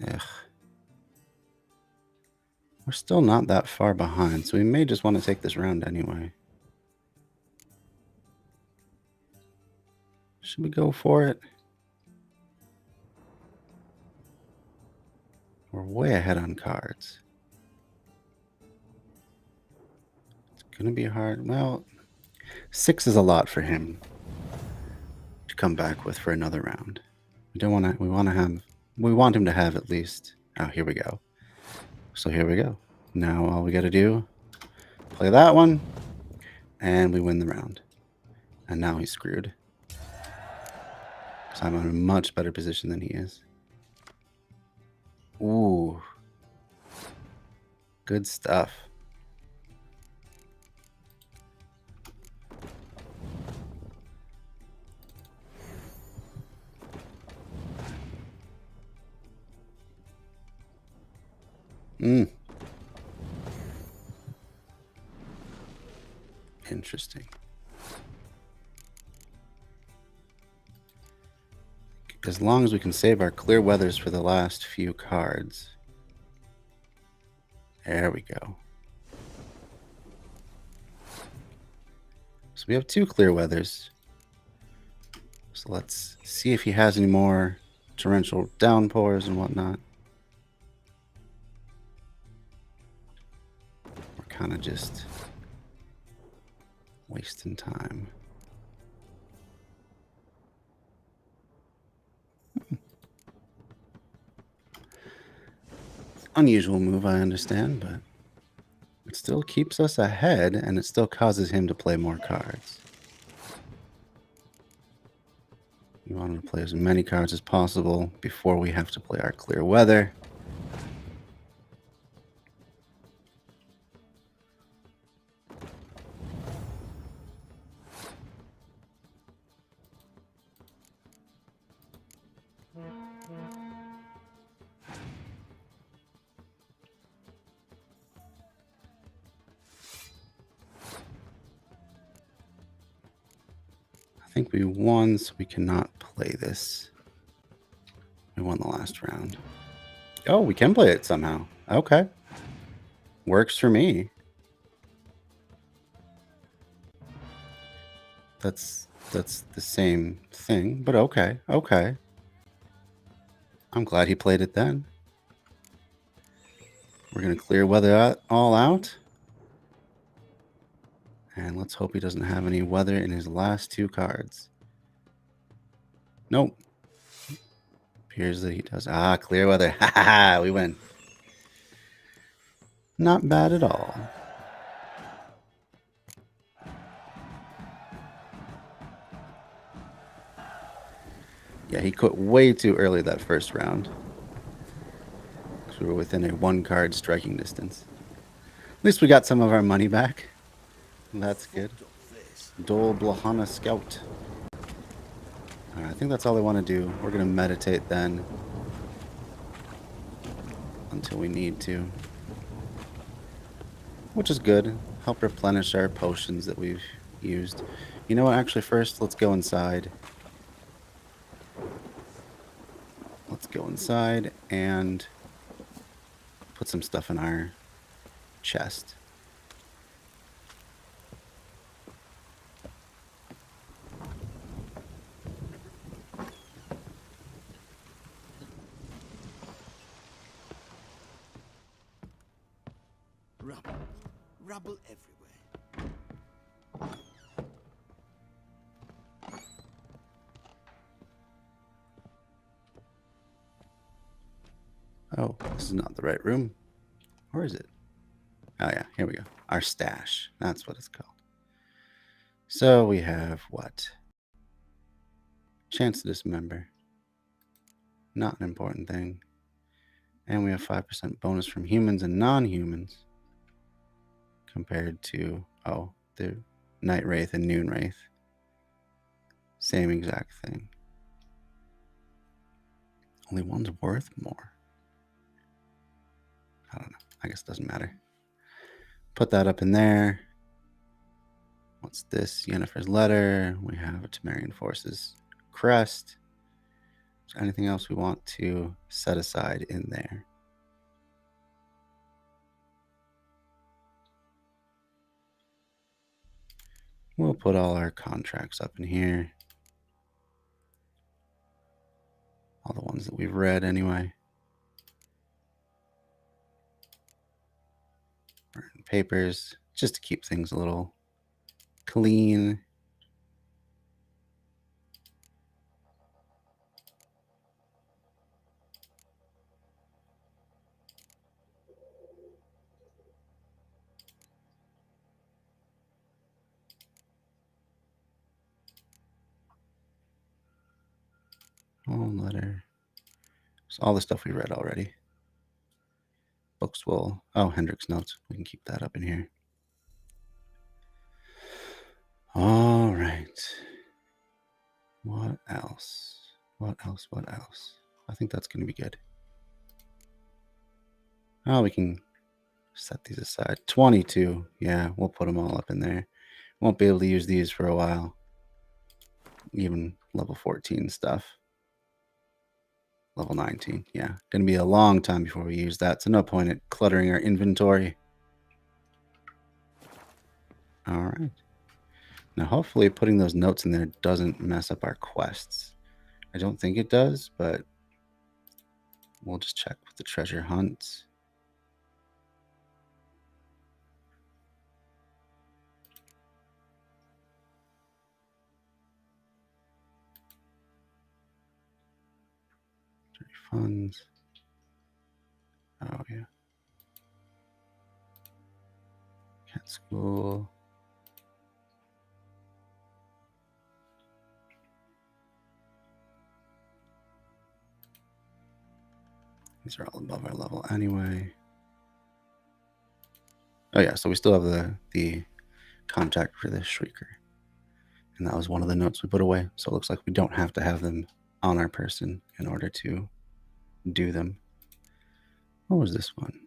Ugh. We're still not that far behind, so we may just want to take this round anyway. Should we go for it? We're way ahead on cards. It's going to be hard. Well, 6 is a lot for him to come back with for another round. We want him to have at least. Oh, here we go. So here we go. Now all we got to do, play that one, and we win the round. And now he's screwed. Because I'm in a much better position than he is. Ooh. Good stuff. Interesting. As long as we can save our clear weathers for the last few cards. There we go. So we have 2 clear weathers. So let's see if he has any more torrential downpours and whatnot. We're kind of just wasting time. Unusual move, I understand, but it still keeps us ahead, and it still causes him to play more cards. We want him to play as many cards as possible before we have to play our clear weather. I think we won, so we cannot play this. We won the last round. Oh, we can play it somehow. Okay. Works for me. That's the same thing, but okay. Okay. I'm glad he played it then. We're going to clear weather all out. And let's hope he doesn't have any weather in his last 2 cards. Nope. Appears that he does. Ah, clear weather. Ha ha ha. We win. Not bad at all. Yeah, he quit way too early that first round. Because we were within a 1 card striking distance. At least we got some of our money back. That's good. Dol Blahana Scout. Alright, I think that's all I want to do. We're going to meditate then. Until we need to. Which is good. Help replenish our potions that we've used. You know what? Actually, first, let's go inside. Let's go inside and put some stuff in our chest. Rubble everywhere. Oh, this is not the right room. Or is it? Oh yeah, here we go. Our stash. That's what it's called. So we have what? Chance to dismember. Not an important thing. And we have 5% bonus from humans and non-humans. Compared to, the Night Wraith and Noon Wraith. Same exact thing. Only one's worth more. I don't know. I guess it doesn't matter. Put that up in there. What's this? Yennefer's Letter. We have a Temerian Forces crest. Is there anything else we want to set aside in there? We'll put all our contracts up in here. All the ones that we've read anyway. Burn papers, just to keep things a little clean. Letter. So all the stuff we read already. Books will... Oh, Hendrick's notes. We can keep that up in here. All right. What else? What else? What else? I think that's going to be good. Oh, we can set these aside. 22. Yeah, we'll put them all up in there. Won't be able to use these for a while. Even level 14 stuff. Level 19. Yeah, gonna be a long time before we use that. So no point at cluttering our inventory. All right. Now, hopefully putting those notes in there doesn't mess up our quests. I don't think it does, but we'll just check with the treasure hunt. Funds. Oh, yeah. Cat school. These are all above our level anyway. Oh yeah, so we still have the contract for the Shrieker. And that was one of the notes we put away. So it looks like we don't have to have them on our person in order to do them. What was this one?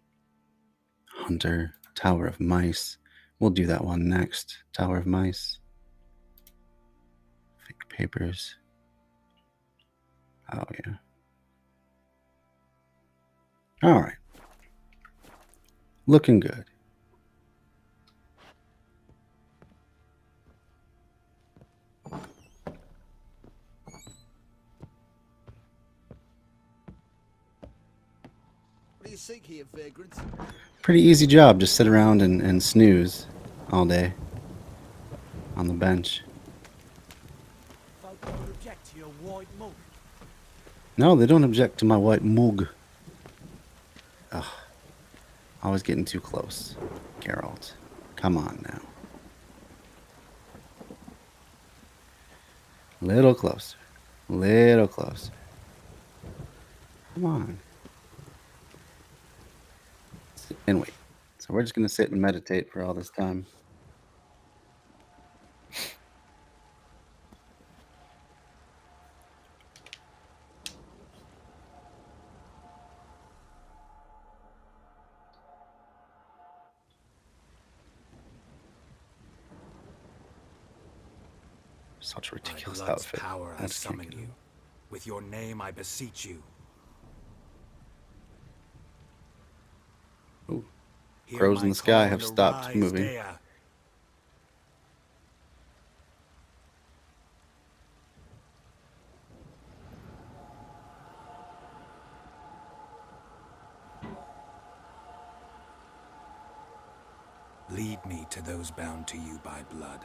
Hunter, Tower of Mice. We'll do that one next. Tower of Mice. Fake papers. Oh yeah. All right. Looking good. What do you seek here, vagrant? Pretty easy job. Just sit around and snooze all day on the bench. Folk don't object to your white mug. No, they don't object to my white mug. Ugh. Always getting too close. Geralt. Come on now. Little closer. Little closer. Come on. Sit and wait. So we're just going to sit and meditate for all this time. Such a ridiculous By blood's outfit. power I That's summon cute. you. With your name I beseech you. Ooh. Hear Crows in my the sky call have and stopped arise, moving. Dea. Lead me to those bound to you by blood.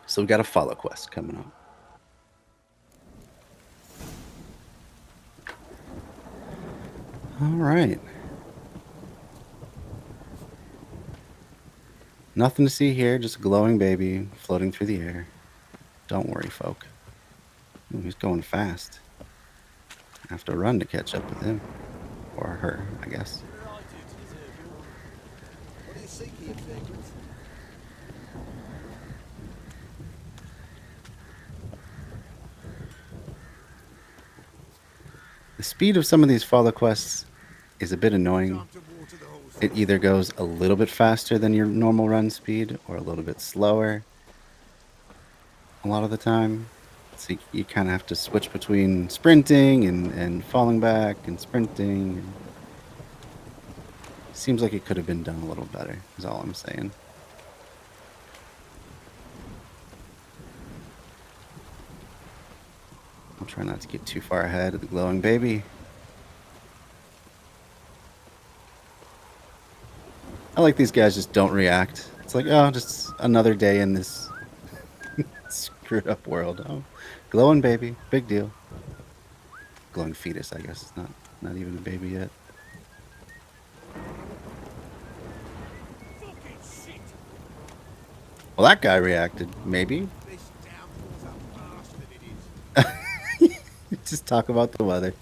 So we got a follow quest coming up. All right. Nothing to see here, just a glowing baby floating through the air. Don't worry, folk. Ooh, he's going fast. I have to run to catch up with him. Or her, I guess. What do you seek here, vagrant? The speed of some of these follow quests is a bit annoying. It either goes a little bit faster than your normal run speed or a little bit slower a lot of the time. So you kind of have to switch between sprinting and falling back and sprinting. Seems like it could have been done a little better, is all I'm saying. I'll try not to get too far ahead of the glowing baby. I like these guys just don't react. It's like, oh, just another day in this screwed up world. Oh, glowing baby, big deal. Glowing fetus, I guess. It's not even a baby yet. Well, that guy reacted, maybe. This damn fool's a bastard, it is. Just talk about the weather.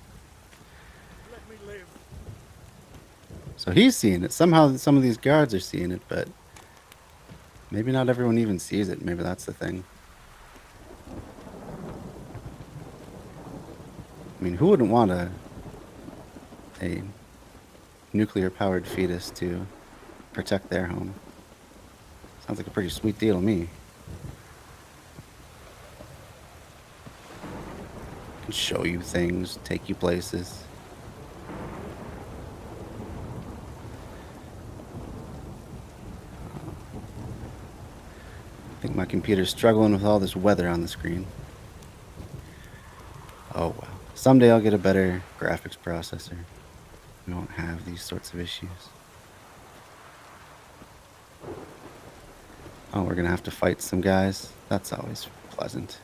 Let me live. So he's seeing it. Somehow some of these guards are seeing it, but maybe not everyone even sees it. Maybe that's the thing. mean, who wouldn't want a nuclear-powered fetus to protect their home? Sounds like a pretty sweet deal to me. Can show you things, take you places. I think my computer's struggling with all this weather on the screen. Oh well. Someday I'll get a better graphics processor. We won't have these sorts of issues. Oh, we're gonna have to fight some guys. That's always pleasant.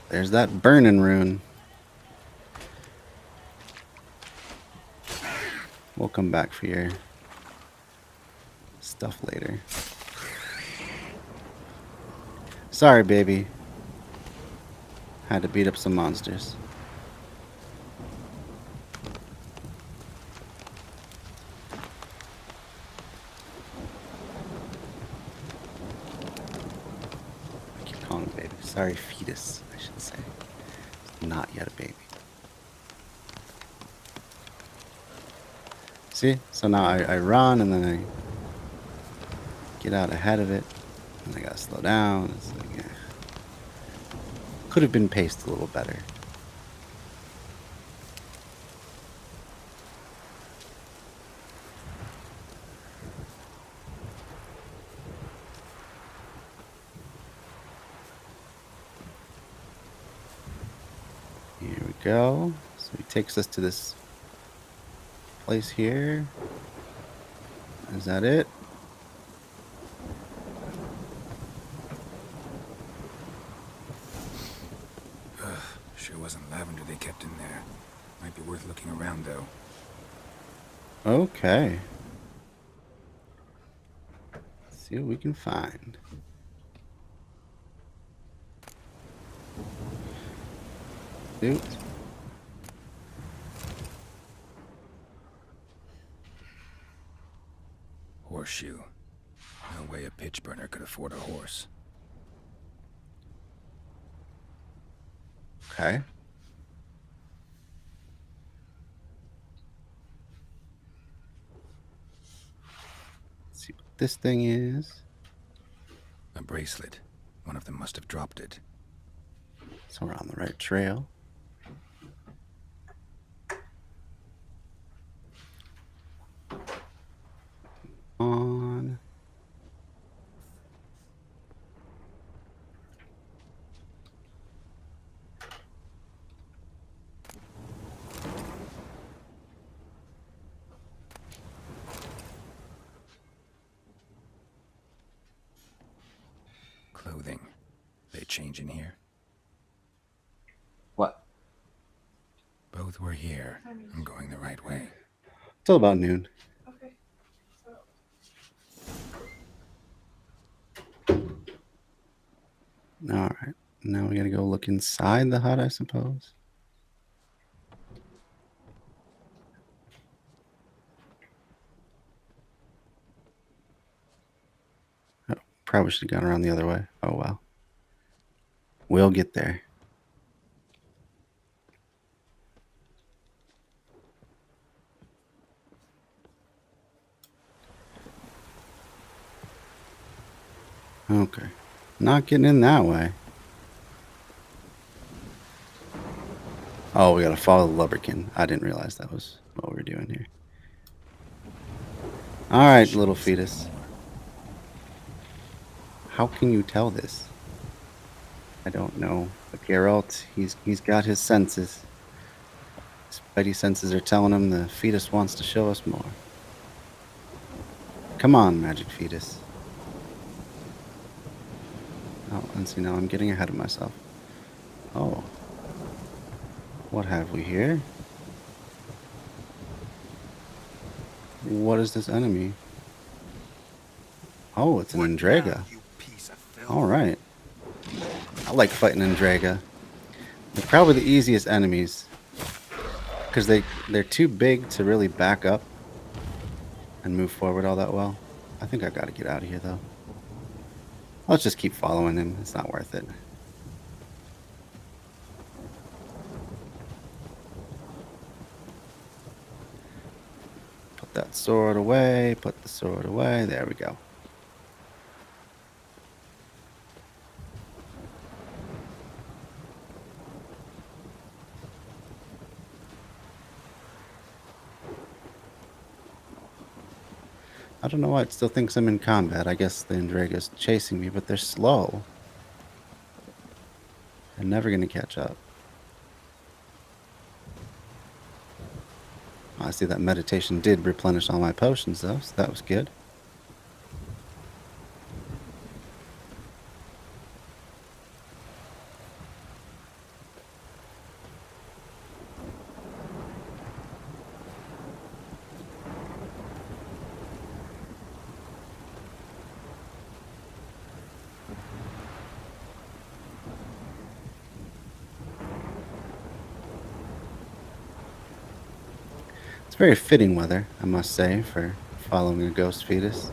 There's that burning rune. We'll come back for your stuff later. Sorry, baby. Had to beat up some monsters. I keep calling it baby. Sorry, fetus, I should say. Not yet a baby. See? So now I run and then I get out ahead of it. And I gotta slow down. It's like, yeah. Could have been paced a little better. Here we go. So he takes us to this place here. Is that it? Sure wasn't lavender they kept in there. Might be worth looking around, though. Okay. Let's see what we can find. Dude. Horseshoe. No way a pitch burner could afford a horse. Okay. Let's see what this thing is. A bracelet. One of them must have dropped it. So we're on the right trail. On. Clothing. They change in here? What? Both were here. I'm going the right way. Till about noon. Okay. All right. Now we gotta go look inside the hut, I suppose. Oh, probably should have gone around the other way. Oh well. We'll get there. Okay. Not getting in that way. Oh, we gotta follow the lubberkin. I didn't realize that was what we were doing here. Alright, little fetus. How can you tell this? I don't know. But Geralt, he's got his senses. His spidey senses are telling him the fetus wants to show us more. Come on, magic fetus. Oh, and see, now I'm getting ahead of myself. Oh. What have we here? What is this enemy? Oh, it's an Andraga. Alright. I like fighting Andraga. They're probably the easiest enemies because they're too big to really back up and move forward all that well. I think I got to get out of here though. Let's just keep following him. It's not worth it. Put that sword away. Put the sword away. There we go. I don't know why it still thinks I'm in combat. I guess the Endrega's chasing me, but they're slow. They're never going to catch up. I see that meditation did replenish all my potions, though, so that was good. It's very fitting weather, I must say, for following a ghost fetus.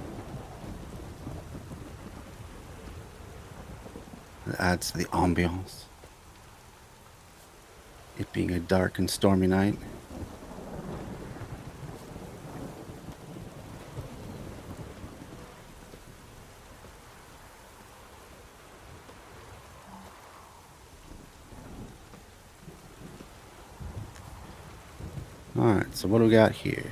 It adds to the ambiance. It being a dark and stormy night. Alright, so what do we got here?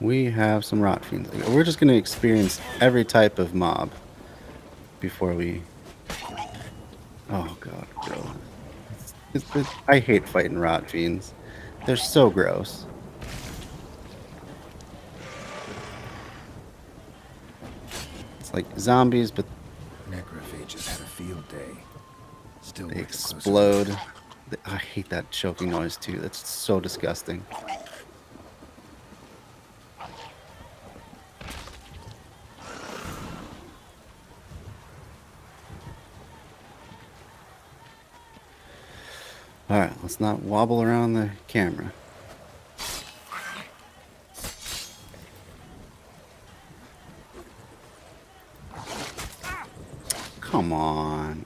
We have some rot fiends. We're just going to experience every type of mob before we... Oh god, bro. I hate fighting rot fiends. They're so gross. It's like zombies, but Necrophages had a field day. Still they worth a closer explode. look. I hate that choking noise too. That's so disgusting. Alright, let's not wobble around the camera. Come on.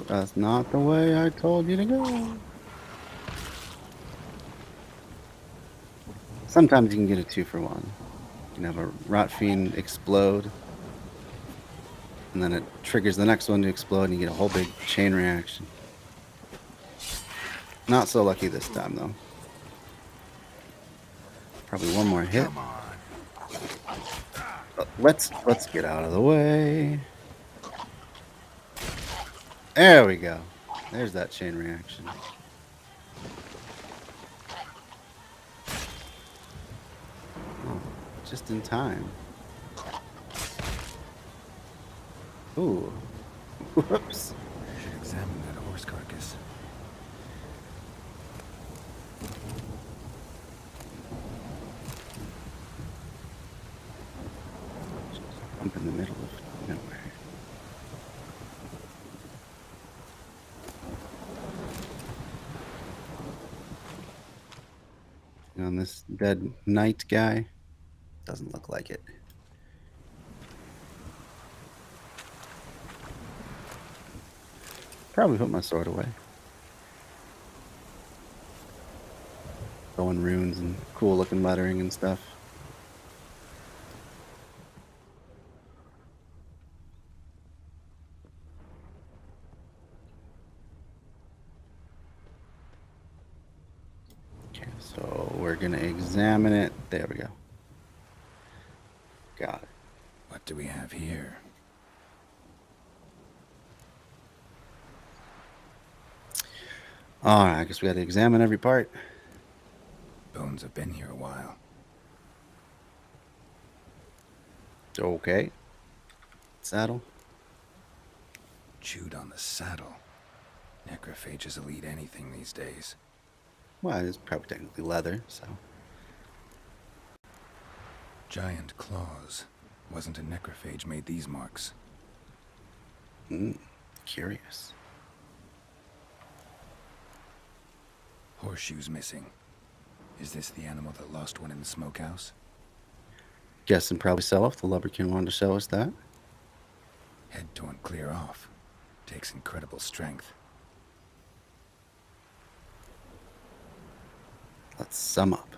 That's not the way I told you to go. Sometimes you can get a 2-for-1. You can have a rot fiend explode, and then it triggers the next one to explode, and you get a whole big chain reaction. Not so lucky this time, though. Probably one more hit. Let's get out of the way. There we go. There's that chain reaction. Oh, just in time. Ooh. Whoops. Should examine that horse carcass. Jump in the middle of nowhere. On this dead knight guy. Doesn't look like it. Probably put my sword away. Going runes and cool looking lettering and stuff. Okay, so we're gonna examine it. There we go. Got it. What do we have here? Alright, I guess we gotta examine every part. Bones have been here a while. Okay. Saddle. Chewed on the saddle. Necrophages will eat anything these days. Well, it's probably technically leather, so. Giant claws. Wasn't a necrophage made these marks. Curious. Horseshoes missing. Is this the animal that lost one in the smokehouse? Guessing probably sell if the Lubberkin wanted to show us that. Head torn clear off. Takes incredible strength. Let's sum up.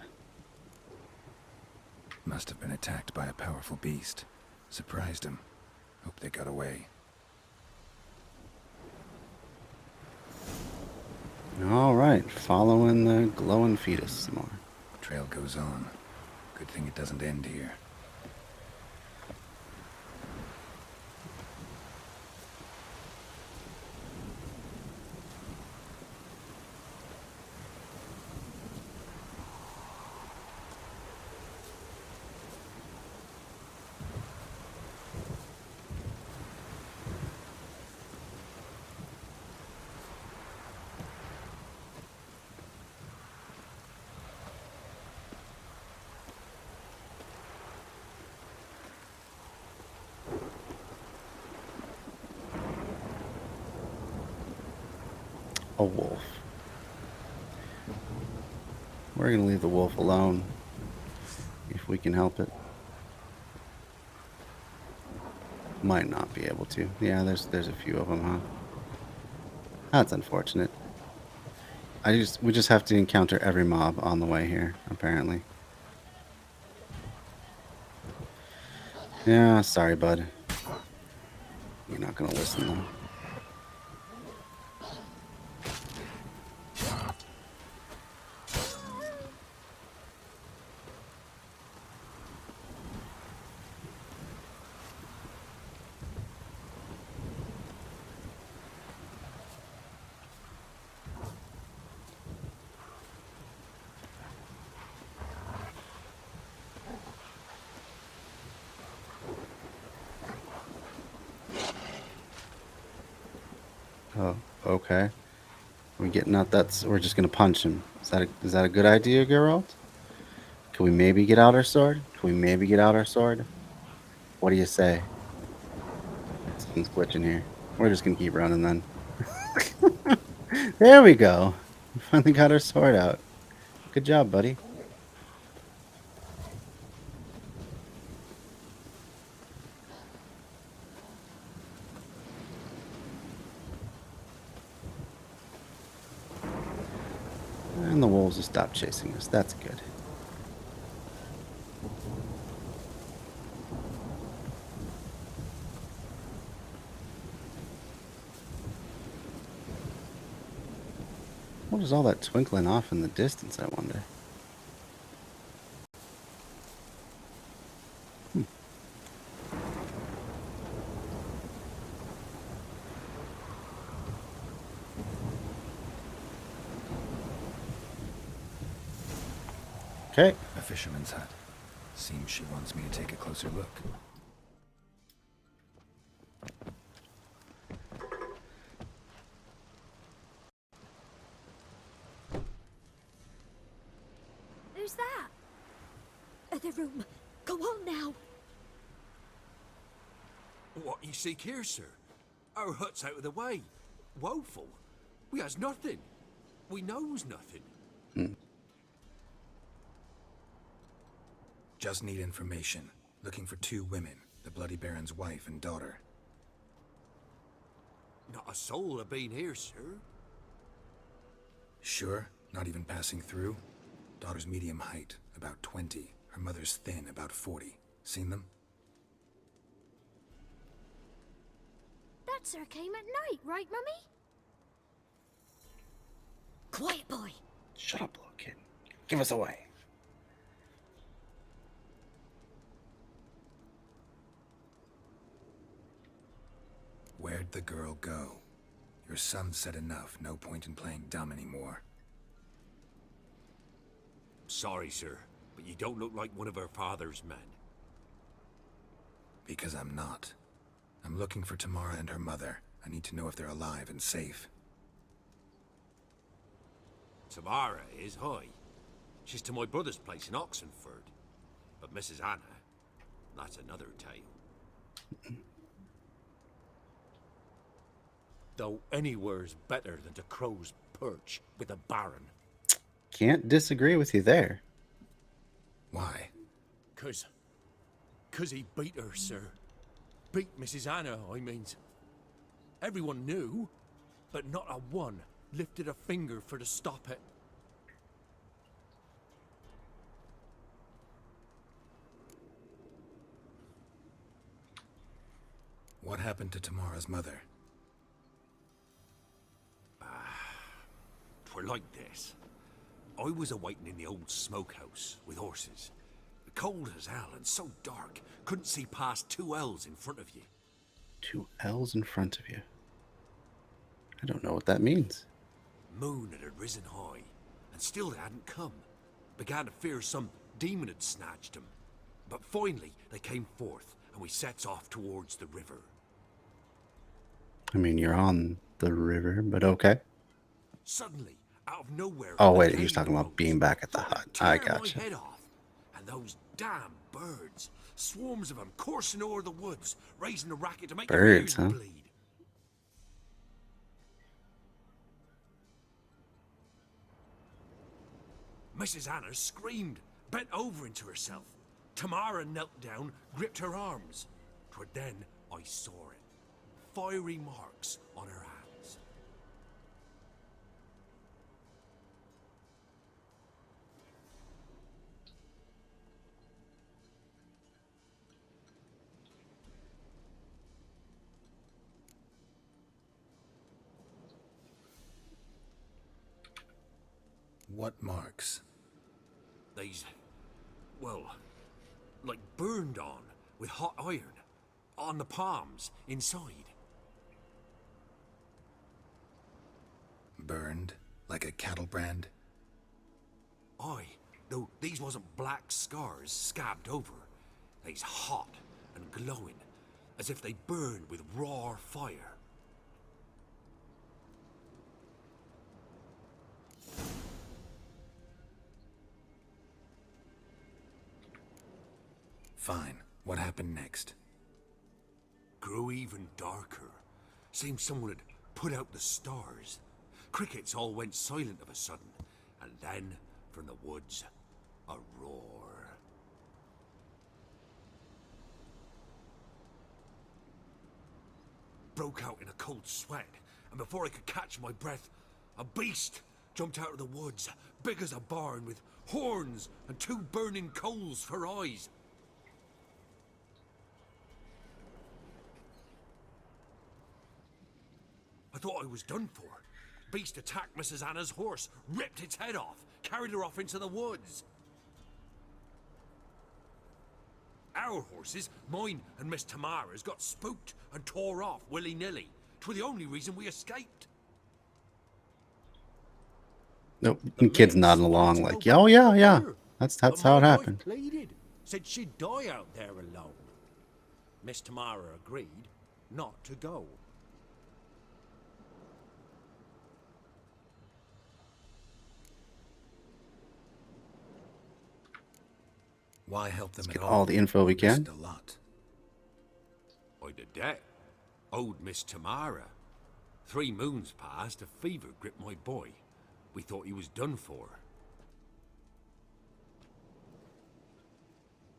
Must have been attacked by a powerful beast. Surprised him. Hope they got away. All right, following the glowing fetus some more. Trail goes on. Good thing it doesn't end here. A wolf. We're gonna leave the wolf alone if we can help it. Might not be able to. Yeah, there's a few of them, huh? That's unfortunate. We just have to encounter every mob on the way here, apparently. Yeah, sorry, bud. You're not gonna listen though. Oh, okay. We're getting out we're just gonna punch him. Is that a good idea, Geralt? Can we maybe get out our sword? Can we maybe get out our sword? What do you say? Something's glitching here. We're just gonna keep running then. There we go. We finally got our sword out. Good job, buddy. And the wolves will stop chasing us. That's good. What is all that twinkling off in the distance, I wonder? Okay. A fisherman's hut. Seems she wants me to take a closer look. Who's that? Other room. Go on now. What you seek here, sir? Our hut's out of the way. Woeful. We has nothing. We knows nothing. Just need information. Looking for 2 women. The Bloody Baron's wife and daughter. Not a soul have been here, sir. Sure? Not even passing through? Daughter's medium height, about 20. Her mother's thin, about 40. Seen them? That sir came at night, right, Mummy? Quiet, boy. Shut up, little kid. Give us away. Where'd the girl go? Your son said enough. No point in playing dumb anymore. Sorry, sir, but you don't look like one of our father's men. Because I'm not. I'm looking for Tamara and her mother. I need to know if they're alive and safe. Tamara is, high. She's to my brother's place in Oxenford. But Mrs. Anna, that's another tale. Though anywhere's better than to Crow's Perch with a baron. Can't disagree with you there. Why? Cause he beat her, sir. Beat Mrs. Anna, I means. Everyone knew, but not a one lifted a finger for to stop it. What happened to Tamara's mother? 'Twere like this. I was awaiting in the old smokehouse with horses. Cold as hell and so dark, couldn't see past 2 L's in front of you. 2 L's in front of you. I don't know what that means. Moon had risen high, and still they hadn't come. Began to fear some demon had snatched them. But finally they came forth, and we sets off towards the river. I mean, you're on the river, but okay. Suddenly, out of nowhere... Oh, a wait, he was gale talking about arose, being back at the thought hut. it'd I tear my gotcha. head off. And those damn birds, swarms of them coursing over the woods, raising a racket to make your Birds, ears huh? bleed. Mrs. Anna screamed, bent over into herself. Tamara knelt down, gripped her arms. 'Twere then I saw it. Fiery marks on her hands. What marks? These, well, like burned on with hot iron. On the palms, inside. Burned? Like a cattle brand? Aye, though these wasn't black scars scabbed over. They's hot and glowing, as if they burned with raw fire. Fine. What happened next? Grew even darker. Seemed someone had put out the stars. Crickets all went silent of a sudden, and then, from the woods, a roar. Broke out in a cold sweat, and before I could catch my breath, a beast jumped out of the woods, big as a barn, with horns and 2 burning coals for eyes. I thought I was done for. Beast attacked Mrs. Anna's horse, ripped its head off, carried her off into the woods. Our horses, mine and Miss Tamara's, got spooked and tore off willy-nilly. 'Twere the only reason we escaped. Nope. Kid's nodding along like, oh, yeah. That's But how it my wife happened. pleaded, said she'd die out there alone. Miss Tamara agreed not to go. Why help them Let's at get all? all the info we can. Risked a lot. I'd a debt. Owed Miss Tamara. 3 moons passed, a fever gripped my boy. We thought he was done for.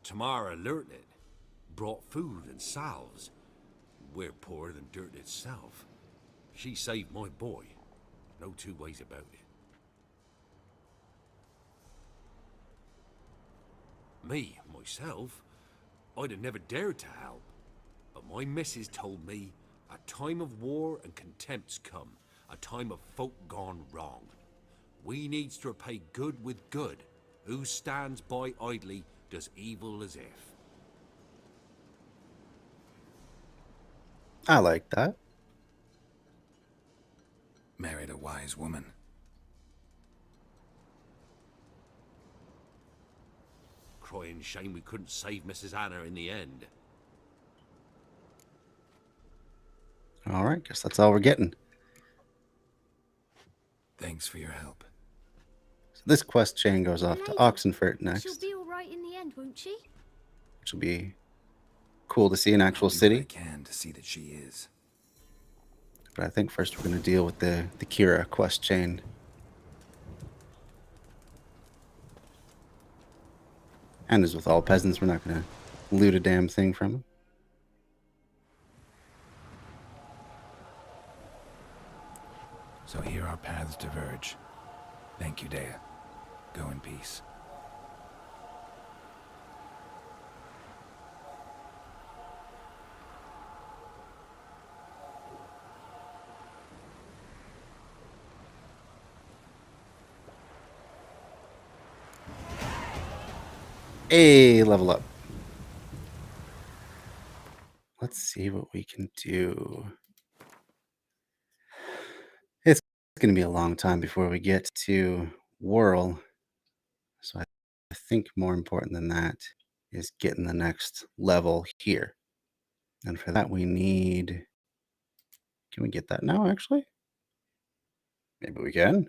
Tamara learnt it. Brought food and salves. We're poorer than dirt itself. She saved my boy. No 2 ways about it. Me, myself, I'd have never dared to help. But my missus told me a time of war and contempt's come, a time of folk gone wrong. We needs to repay good with good. Who stands by idly does evil as if. I like that. Married a wise woman. Crying shame we couldn't save Mrs. Anna in the end. All right, guess that's all we're getting. Thanks for your help. this quest chain goes off to Oxenfurt She'll next, be all right in the end, won't she? which will be cool to see an actual I'll do what city. I can to see that she is. But I think first we're going to deal with the Kira quest chain. And as with all peasants, we're not going to loot a damn thing from them. So here our paths diverge. Thank you, Dea. Go in peace. Hey, level up. Let's see what we can do. It's going to be a long time before we get to Whirl. So I think more important than that is getting the next level here. And for that, we need... Can we get that now, actually? Maybe we can.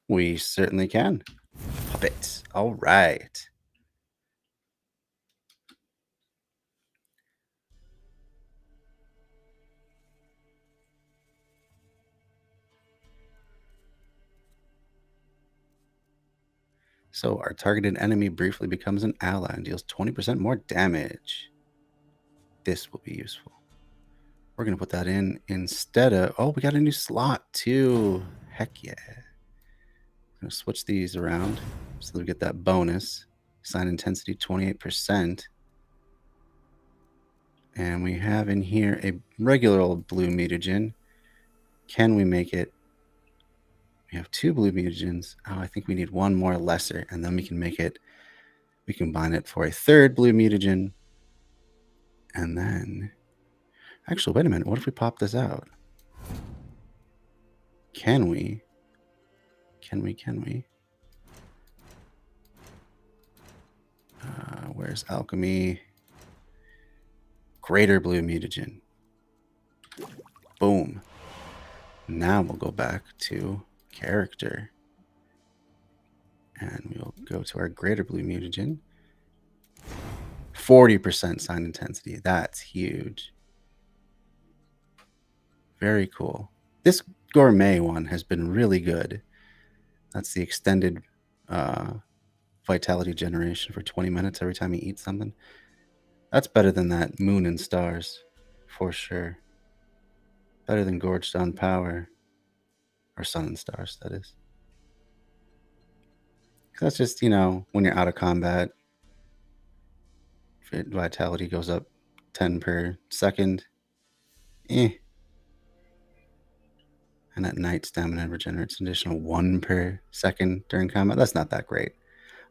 We certainly can. Puppets. All right. So our targeted enemy briefly becomes an ally and deals 20% more damage. This will be useful. We're going to put that in instead of... Oh, we got a new slot too. Heck yeah. I'm going to switch these around so that we get that bonus. Sign intensity 28%. And we have in here a regular old blue mutagen. Can we make it? We have 2 blue mutagens. Oh, I think we need one more lesser, and then we can make it. We combine it for a 3rd blue mutagen. And then... Actually, wait a minute. What if we pop this out? Can we? Can we? Where's alchemy? Greater blue mutagen. Boom. Now we'll go back to character. And we'll go to our greater blue mutagen. 40% sign intensity. That's huge. Very cool. This gourmet one has been really good. That's the extended vitality generation for 20 minutes every time you eat something. That's better than that moon and stars, for sure. Better than gorged on power. Or sun and stars, that is. That's just, you know, when you're out of combat, vitality goes up 10 per second. And at night, stamina regenerates an additional 1 per second during combat. That's not that great.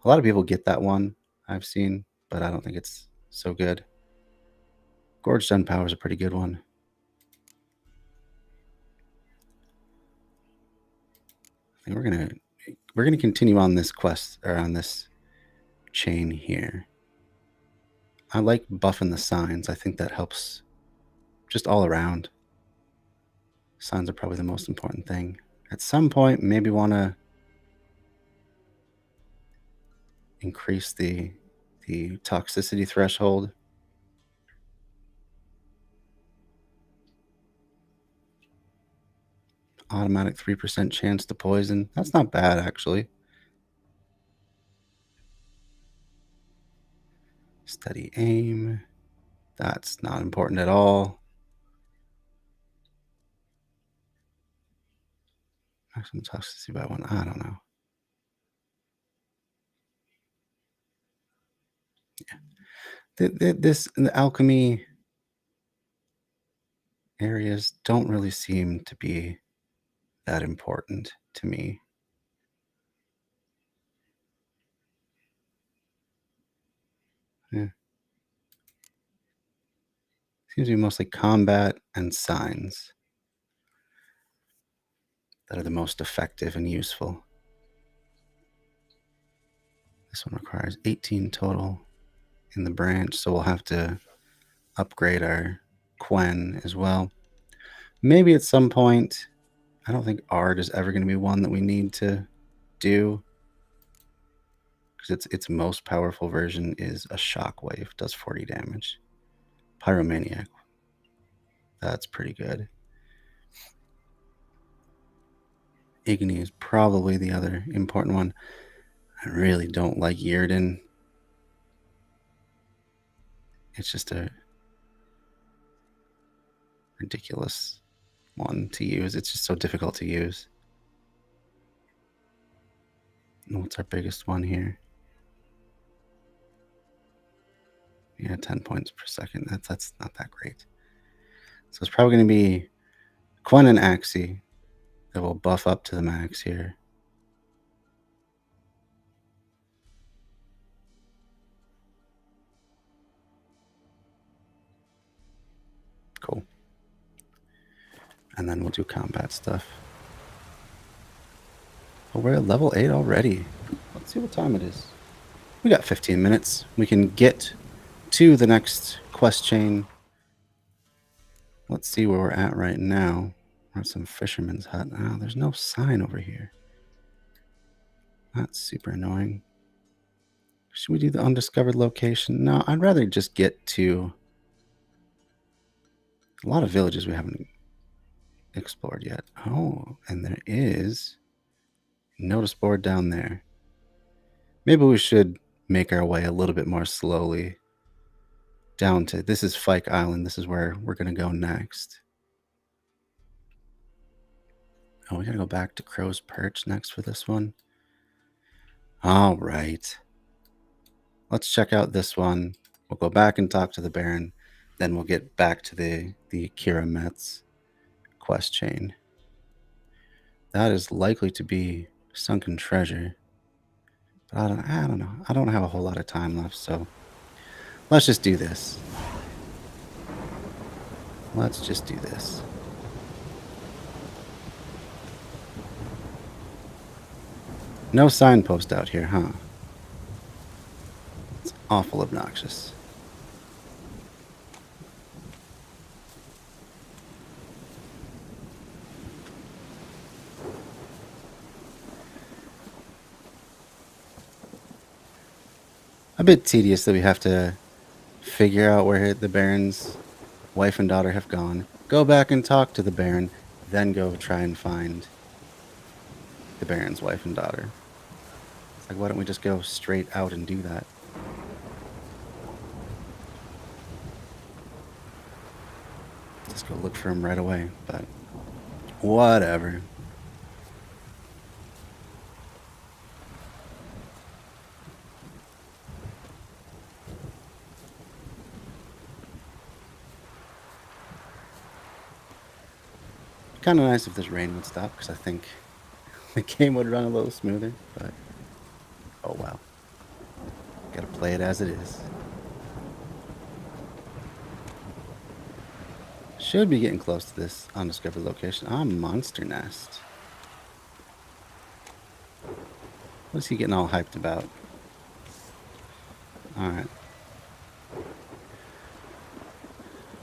A lot of people get that one, I've seen, but I don't think it's so good. Gorged on power is a pretty good one. I think we're gonna continue on this quest, or on this chain here. I like buffing the signs. I think that helps just all around. Signs are probably the most important thing. At some point, maybe want to increase the toxicity threshold. Automatic 3% chance to poison. That's not bad, actually. Steady aim. That's not important at all. Maximum toxicity by 1. I don't know. Yeah. The alchemy areas don't really seem to be that important to me. Yeah. Seems to be mostly combat and signs that are the most effective and useful. This one requires 18 total in the branch, so we'll have to upgrade our Quen as well. Maybe at some point. I don't think Ard is ever going to be one that we need to do, because its most powerful version is a shockwave, does 40 damage. Pyromaniac, that's pretty good. Igni is probably the other important one. I really don't like Yrden. It's just a ridiculous one to use. It's just so difficult to use. And what's our biggest one here? Yeah, 10 points per second. That's not that great. So it's probably going to be Quen and Axie that will buff up to the max here. Cool. And then we'll do combat stuff. Oh, we're at level 8 already. Let's see what time it is. We got 15 minutes. We can get to the next quest chain. Let's see where we're at right now. We're at some fisherman's hut. Oh, there's no sign over here. That's super annoying. Should we do the undiscovered location? No, I'd rather just get to a lot of villages we haven't explored yet. Oh, and there is a notice board down there. Maybe we should make our way a little bit more slowly down to, this is Fyke Island. This is where we're going to go next. Oh, we got to go back to Crow's Perch next for this one. All right. Let's check out this one. We'll go back and talk to the Baron. Then we'll get back to the Kira Metz quest chain. That is likely to be sunken treasure. But I don't know. I don't have a whole lot of time left, so let's just do this. Let's just do this. No signpost out here, huh? It's awful obnoxious. A bit tedious that we have to figure out where the Baron's wife and daughter have gone, go back and talk to the Baron, then go try and find the Baron's wife and daughter. It's like, why don't we just go straight out and do that? Just go look for him right away, but whatever. Kind of nice if this rain would stop, because I think the game would run a little smoother, but oh well. Gotta play it as it is. Should be getting close to this undiscovered location. Ah, monster nest. What's he getting all hyped about? Alright.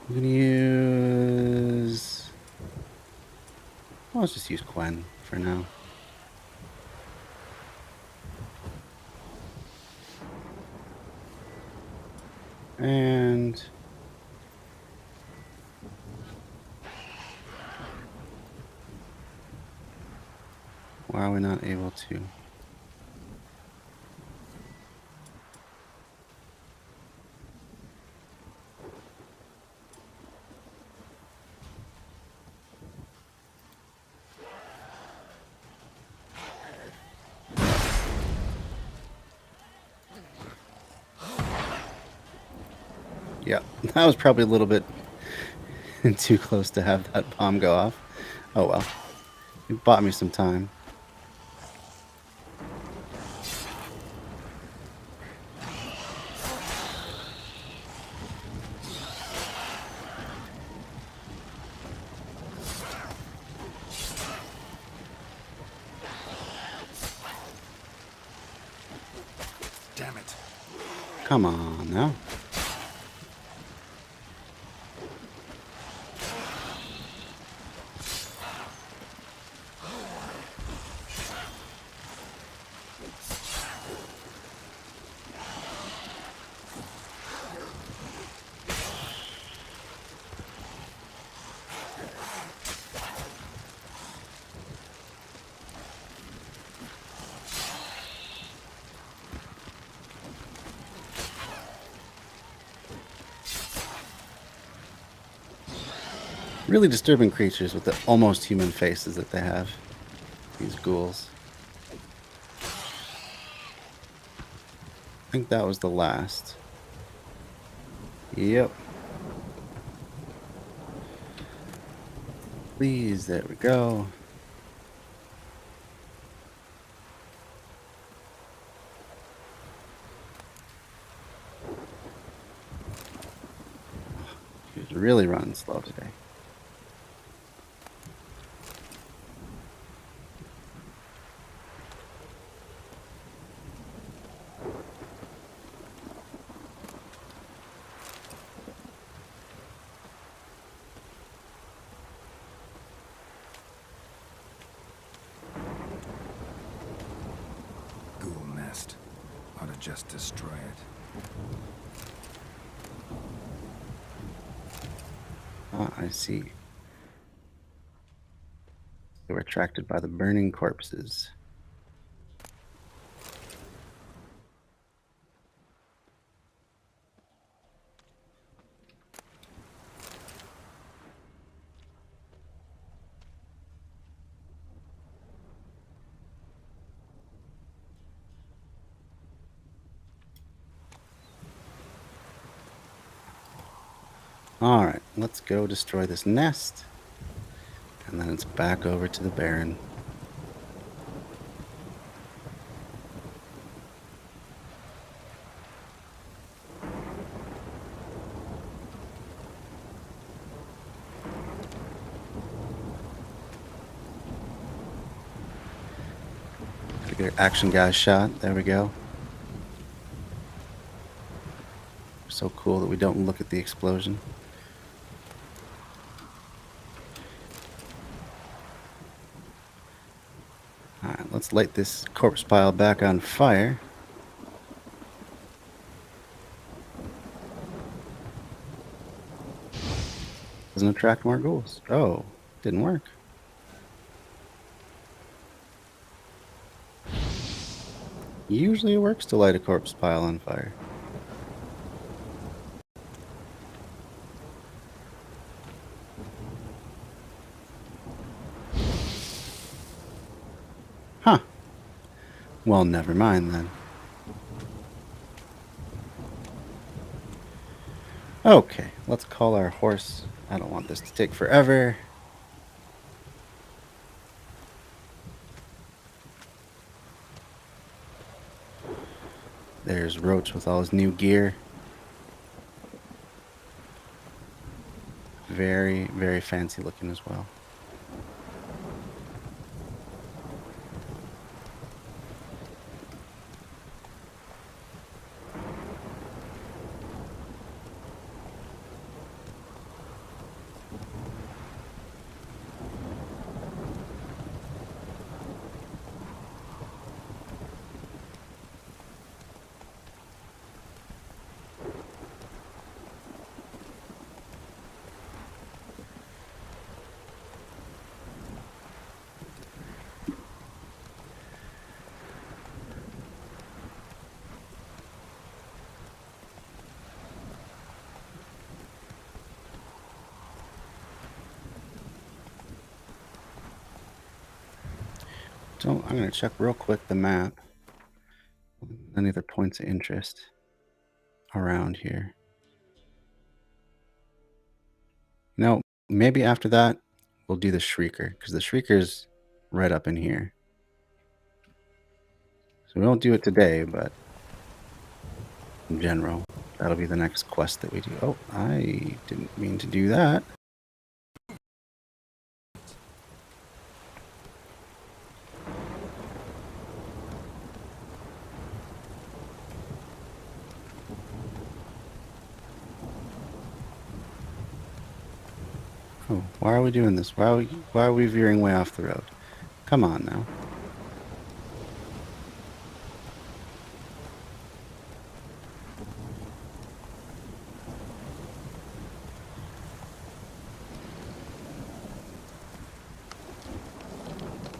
I'm gonna use... Well, let's just use Quen for now. And why are we not able to? Yeah, that was probably a little bit too close to have that bomb go off. Oh well. It bought me some time. Damn it. Come on now. Really disturbing creatures with the almost human faces that they have. These ghouls. I think that was the last. Yep. Please, there we go. He's really running slow today. Ghoul nest. Ought to just destroy it. Ah, I see. They were attracted by the burning corpses. Alright, let's go destroy this nest. And then it's back over to the Baron. Get action guy shot. There we go. So cool that we don't look at the explosion. Alright, let's light this corpse pile back on fire. Doesn't attract more ghouls. Oh, didn't work. Usually it works to light a corpse pile on fire. Huh. Well, never mind then. Okay, let's call our horse. I don't want this to take forever. There's Roach with all his new gear. Very, very fancy looking as well. So I'm going to check real quick the map. Any other points of interest around here? No, maybe after that we'll do the Shrieker, because the Shrieker's right up in here. So we won't do it today, but in general, that'll be the next quest that we do. Oh, I didn't mean to do that. Oh, why are we doing this? Why are we veering way off the road? Come on now.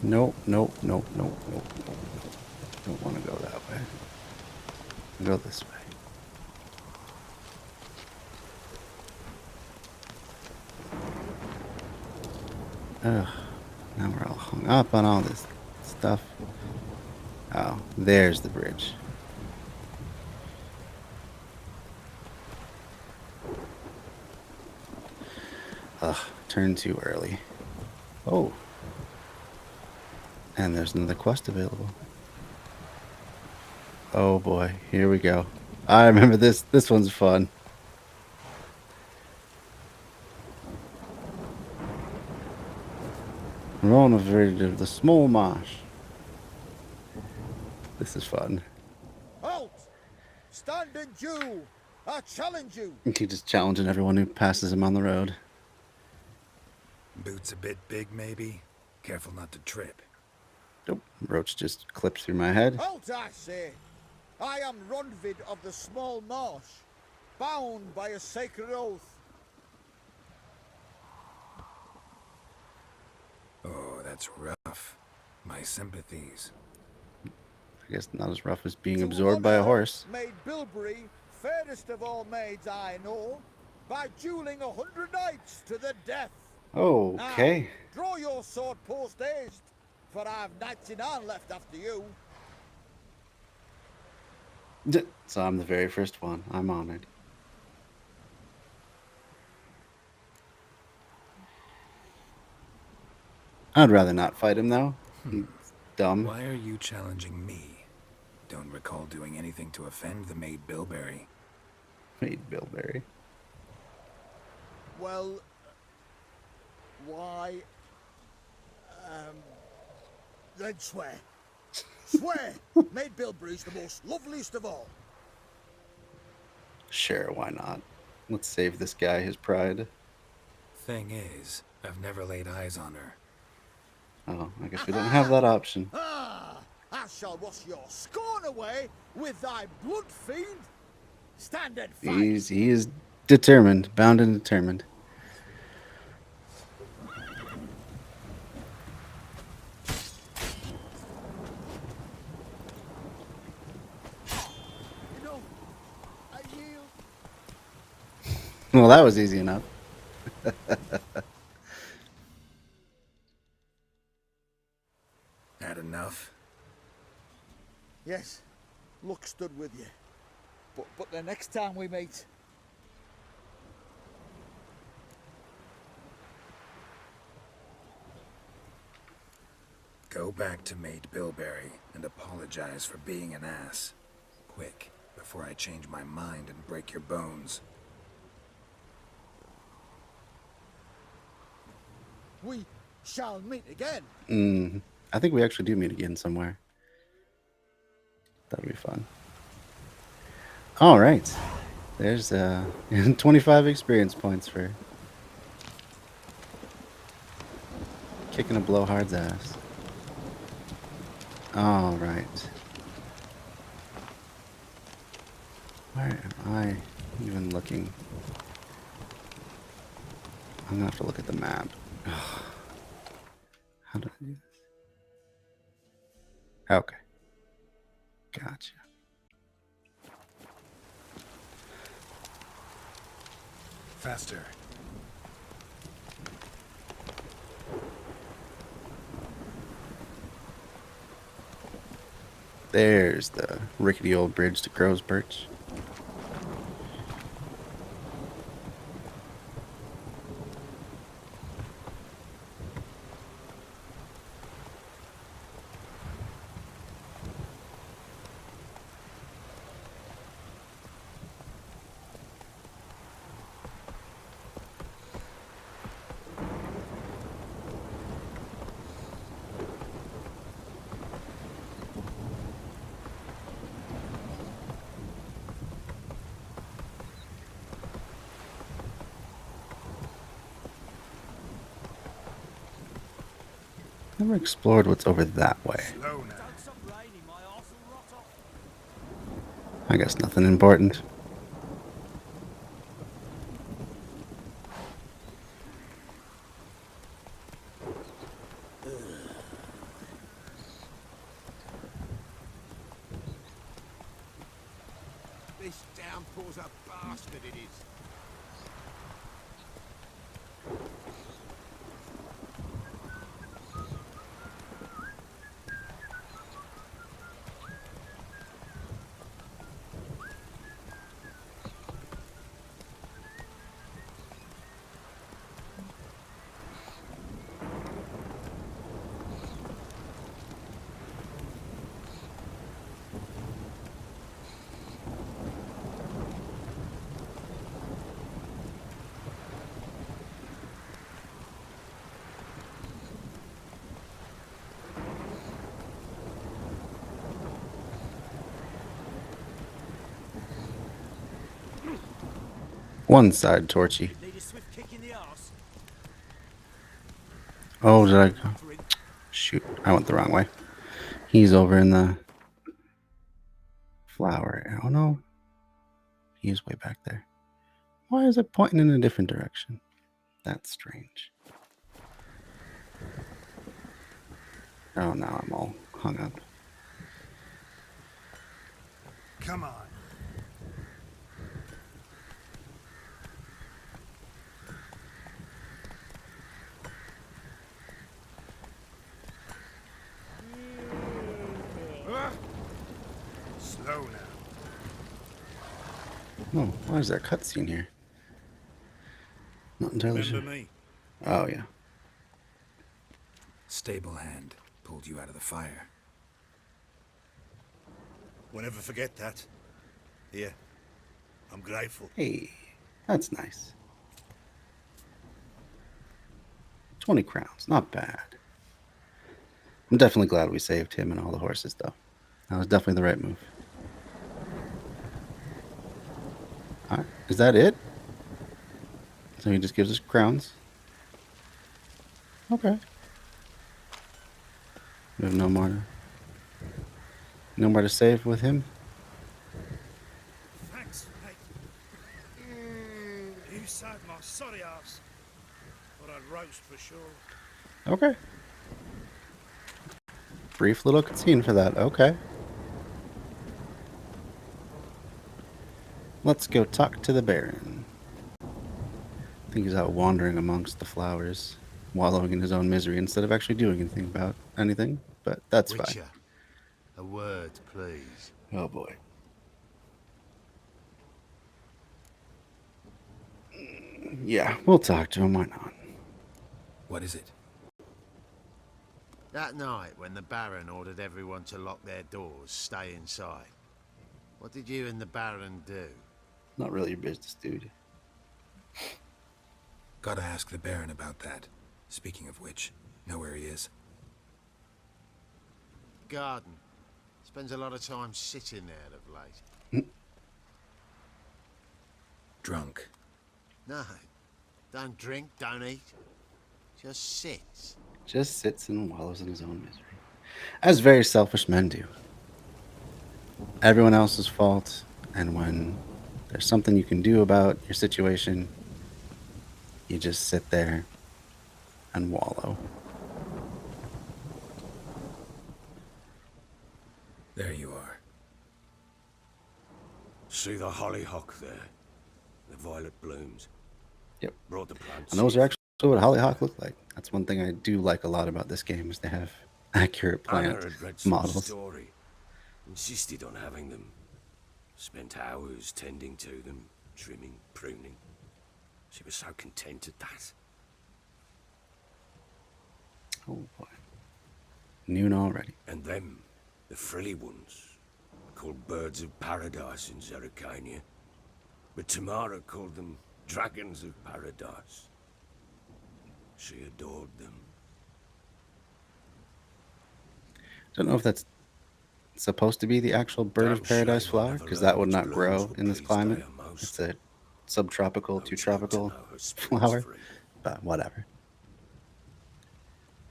Nope, nope, nope, nope, nope, nope. Don't want to go that way. Go this way. Ugh. Now we're all hung up on all this stuff. Oh, there's the bridge. Ugh, turned too early. Oh. And there's another quest available. Oh boy, here we go. I remember this. This one's fun. We're on a verge of the small marsh. This is fun. Halt! Stand in due! I challenge you! He's just challenging everyone who passes him on the road. Boots a bit big, maybe? Careful not to trip. Nope. Roach just clipped through my head. Halt, I say! I am Ronvid of the Small Marsh, bound by a sacred oath. Oh, that's rough. My sympathies. I guess not as rough as being To absorbed by a honour horse. Maid Bilberry, fairest of all maids I know, by dueling 100 knights to the death. Okay. Now, draw your sword post haste, for I've knights in hand left after you. So I'm the very first one. I'm honored. I'd rather not fight him, though. He's dumb. Why are you challenging me? Don't recall doing anything to offend the Maid Bilberry. Maid Bilberry. Well, why? Then swear. Swear! Maid Bilberry's the most loveliest of all. Sure, why not? Let's save this guy his pride. Thing is, I've never laid eyes on her. Oh, I guess we don't have that option. Ah! I shall wash your scorn away with thy blood fiend. Stand and fight. He is determined, bound and determined. No, I yield. Well, that was easy enough. Had enough? Yes, luck stood with you. But the next time we meet, Go back to Maid Bilberry and apologize for being an ass. Quick, before I change my mind and break your bones. we shall meet again. I think we actually do meet again somewhere. That'll be fun. All right. There's 25 experience points for kicking a blowhard's ass. All right. Where am I even looking? I'm gonna have to look at the map. How do I do this? Okay. Gotcha. Faster. There's the rickety old bridge to Crow's Perch. Never explored what's over that way. Slow now. I guess nothing important. This downpour's a bastard, it is. one side torchy. Oh, did I go? Shoot, I went the wrong way. He's over in the flower. Oh no, he's way back there. Why is it pointing in a different direction? That's strange. Oh, now I'm all hung up. Come on. Slow now. Oh, why is that cutscene here? Not entirely sure. Remember me? Oh, yeah. Stable hand pulled you out of the fire. Won't ever forget that. Here. I'm grateful. Hey, that's nice. 20 crowns, not bad. I'm definitely glad we saved him and all the horses, though. That was definitely the right move. All right, is that it? So he just gives us crowns. Okay. We have no more to save with him. Thanks, mate. You saved my sorry ass. But I'd roast for sure. Okay. Brief little cutscene for that. Okay. Let's go talk to the Baron. I think he's out wandering amongst the flowers, wallowing in his own misery instead of actually doing anything about anything, but that's fine. Witcher, a word, please. Oh boy. Yeah, we'll talk to him. Why not? What is it? That night when the Baron ordered everyone to lock their doors, stay inside. What did you and the Baron do? Not really your business, dude. Gotta ask the Baron about that. Speaking of which, know where he is? Garden. Spends a lot of time sitting there of late. Drunk. No. Don't drink, don't eat. Just sits. Just sits and wallows in his own misery. As very selfish men do. Everyone else's fault, and when there's something you can do about your situation, you just sit there and wallow. There you are. See the hollyhock there? The violet blooms. Yep. Brought the plants. And those are actually what hollyhock look like. That's one thing I do like a lot about this game is they have accurate Anna plant had read some models. story. Insisted on having them. Spent hours tending to them, trimming, pruning. She was so content at that. Oh boy. Noon already. And them, the frilly ones, called birds of paradise in Zerrikania. But Tamara called them dragons of paradise. She adored them. Don't know if that's supposed to be the actual bird of paradise flower, because that would not grow in this climate. It's a subtropical to tropical flower, but whatever.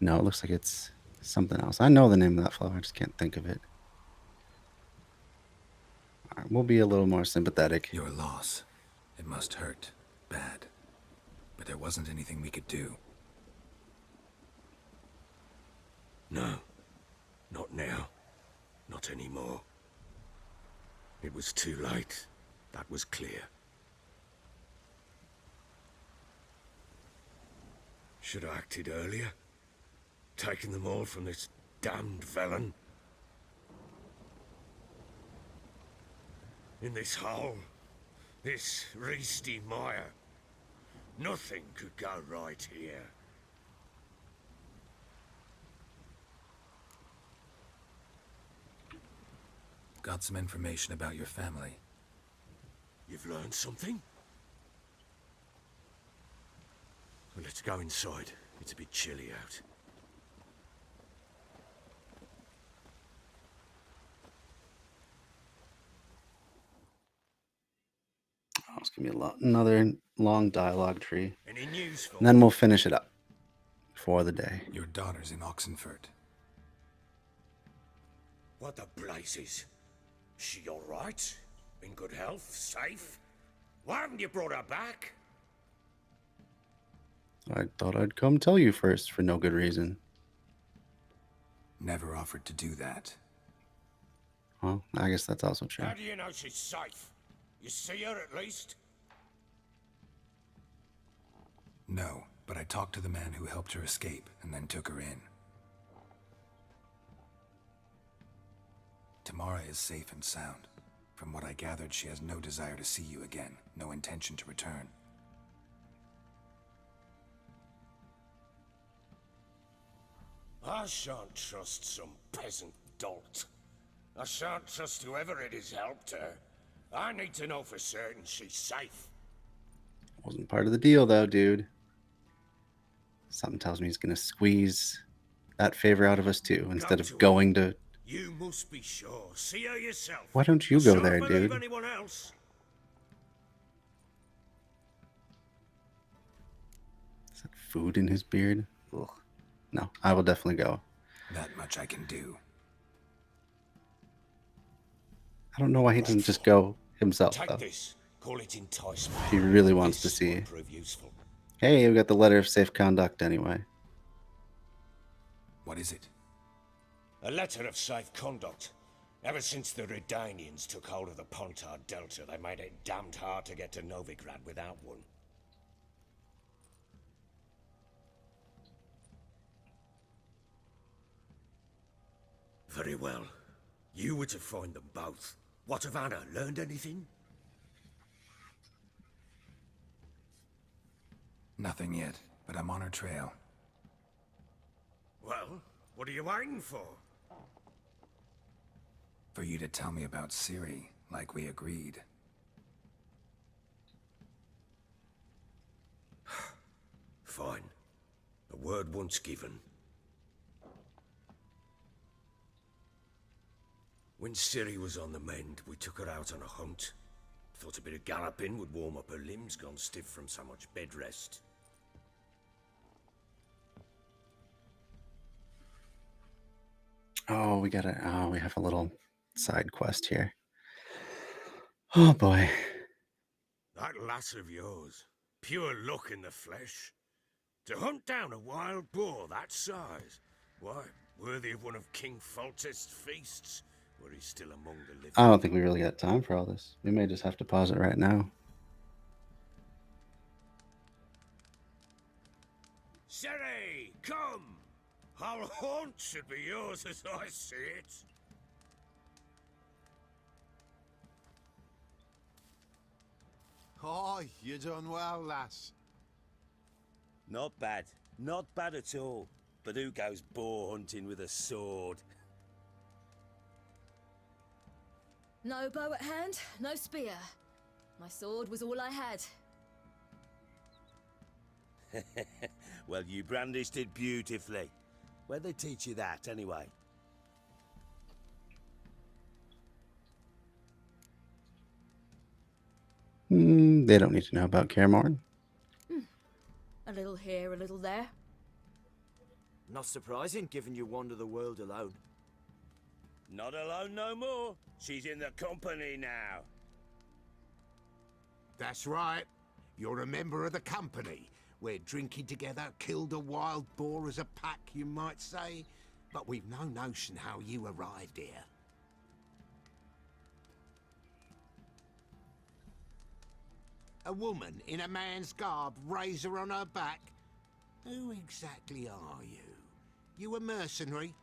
No, it looks like it's something else. I know the name of that flower, I just can't think of it. All right, we'll be a little more sympathetic. Your loss. It must hurt. Bad. But there wasn't anything we could do. No, not now. Not anymore. It was too late. That was clear. Should have acted earlier. Taken them all from this damned villain. In this hole, this reesty mire, nothing could go right here. Got some information about your family. You've learned something? Well, let's go inside. It's a bit chilly out. It's gonna be another long dialogue tree, Any news for and then we'll finish it up for the day. Your daughter's in Oxenford. What the blazes? She all right? In good health? Safe? Why haven't you brought her back? I thought I'd come tell you first for no good reason. Never offered to do that. Well, I guess that's also true. How do you know she's safe? You see her at least? No, but I talked to the man who helped her escape and then took her in. Tamara is safe and sound. From what I gathered, she has no desire to see you again, no intention to return. I shan't trust some peasant dolt. I shan't trust whoever it is helped her. I need to know for certain she's safe. Wasn't part of the deal, though, dude. Something tells me he's gonna squeeze that favor out of us too, instead of going to. You must be sure. See her yourself. Why don't you go there, dude? Anyone else? Is that food in his beard? Ugh. No, I will definitely go. That much I can do. I don't know why he doesn't just go himself, Take though. this. Call it enticement. If he really wants to This see. will prove useful. Hey, we got the letter of safe conduct anyway. What is it? A letter of safe conduct. Ever since the Redanians took hold of the Pontar Delta, they made it damned hard to get to Novigrad without one. Very well. You were to find them both. What of Anna? Learned anything? Nothing yet, but I'm on her trail. Well, what are you waiting for? For you to tell me about Ciri, like we agreed. Fine. A word once given. When Ciri was on the mend, we took her out on a hunt. Thought a bit of galloping would warm up her limbs, gone stiff from so much bed rest. Oh, we have a little side quest here. Oh boy. That lass of yours, pure luck in the flesh. To hunt down a wild boar that size, why, worthy of one of King Foltest's feasts, where he's still among the living. I don't think we really got time for all this. We may just have to pause it right now. Ciri, come! Our haunt should be yours as I see it. Oh, you done well, lass. Not bad. Not bad at all. But who goes boar hunting with a sword? No bow at hand, no spear. My sword was all I had. Well, you brandished it beautifully. Where'd they teach you that, anyway? They don't need to know about Kaer Morhen. A little here, a little there. Not surprising, given you wander the world alone. Not alone no more. She's in the company now. That's right. You're a member of the company. We're drinking together, killed a wild boar as a pack, you might say. But we've no notion how you arrived here. A woman in a man's garb, razor on her back? Who exactly are you? You a mercenary?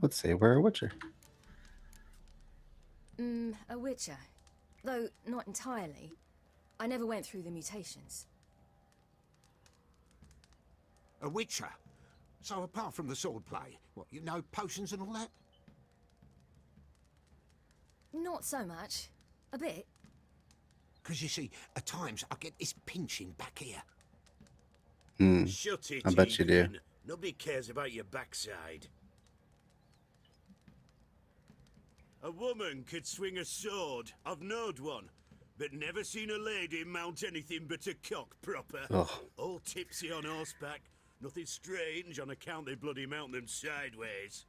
Let's say we're a witcher. A witcher. Though not entirely. I never went through the mutations. A witcher? So apart from the swordplay, what, you know potions and all that? Not so much. A bit. Because you see, at times I get this pinching back here. Shut it, I bet you do. Nobody cares about your backside. A woman could swing a sword. I've knowed one. But never seen a lady mount anything but a cock proper. Ugh. All tipsy on horseback. Nothing strange on account they bloody mount them sideways.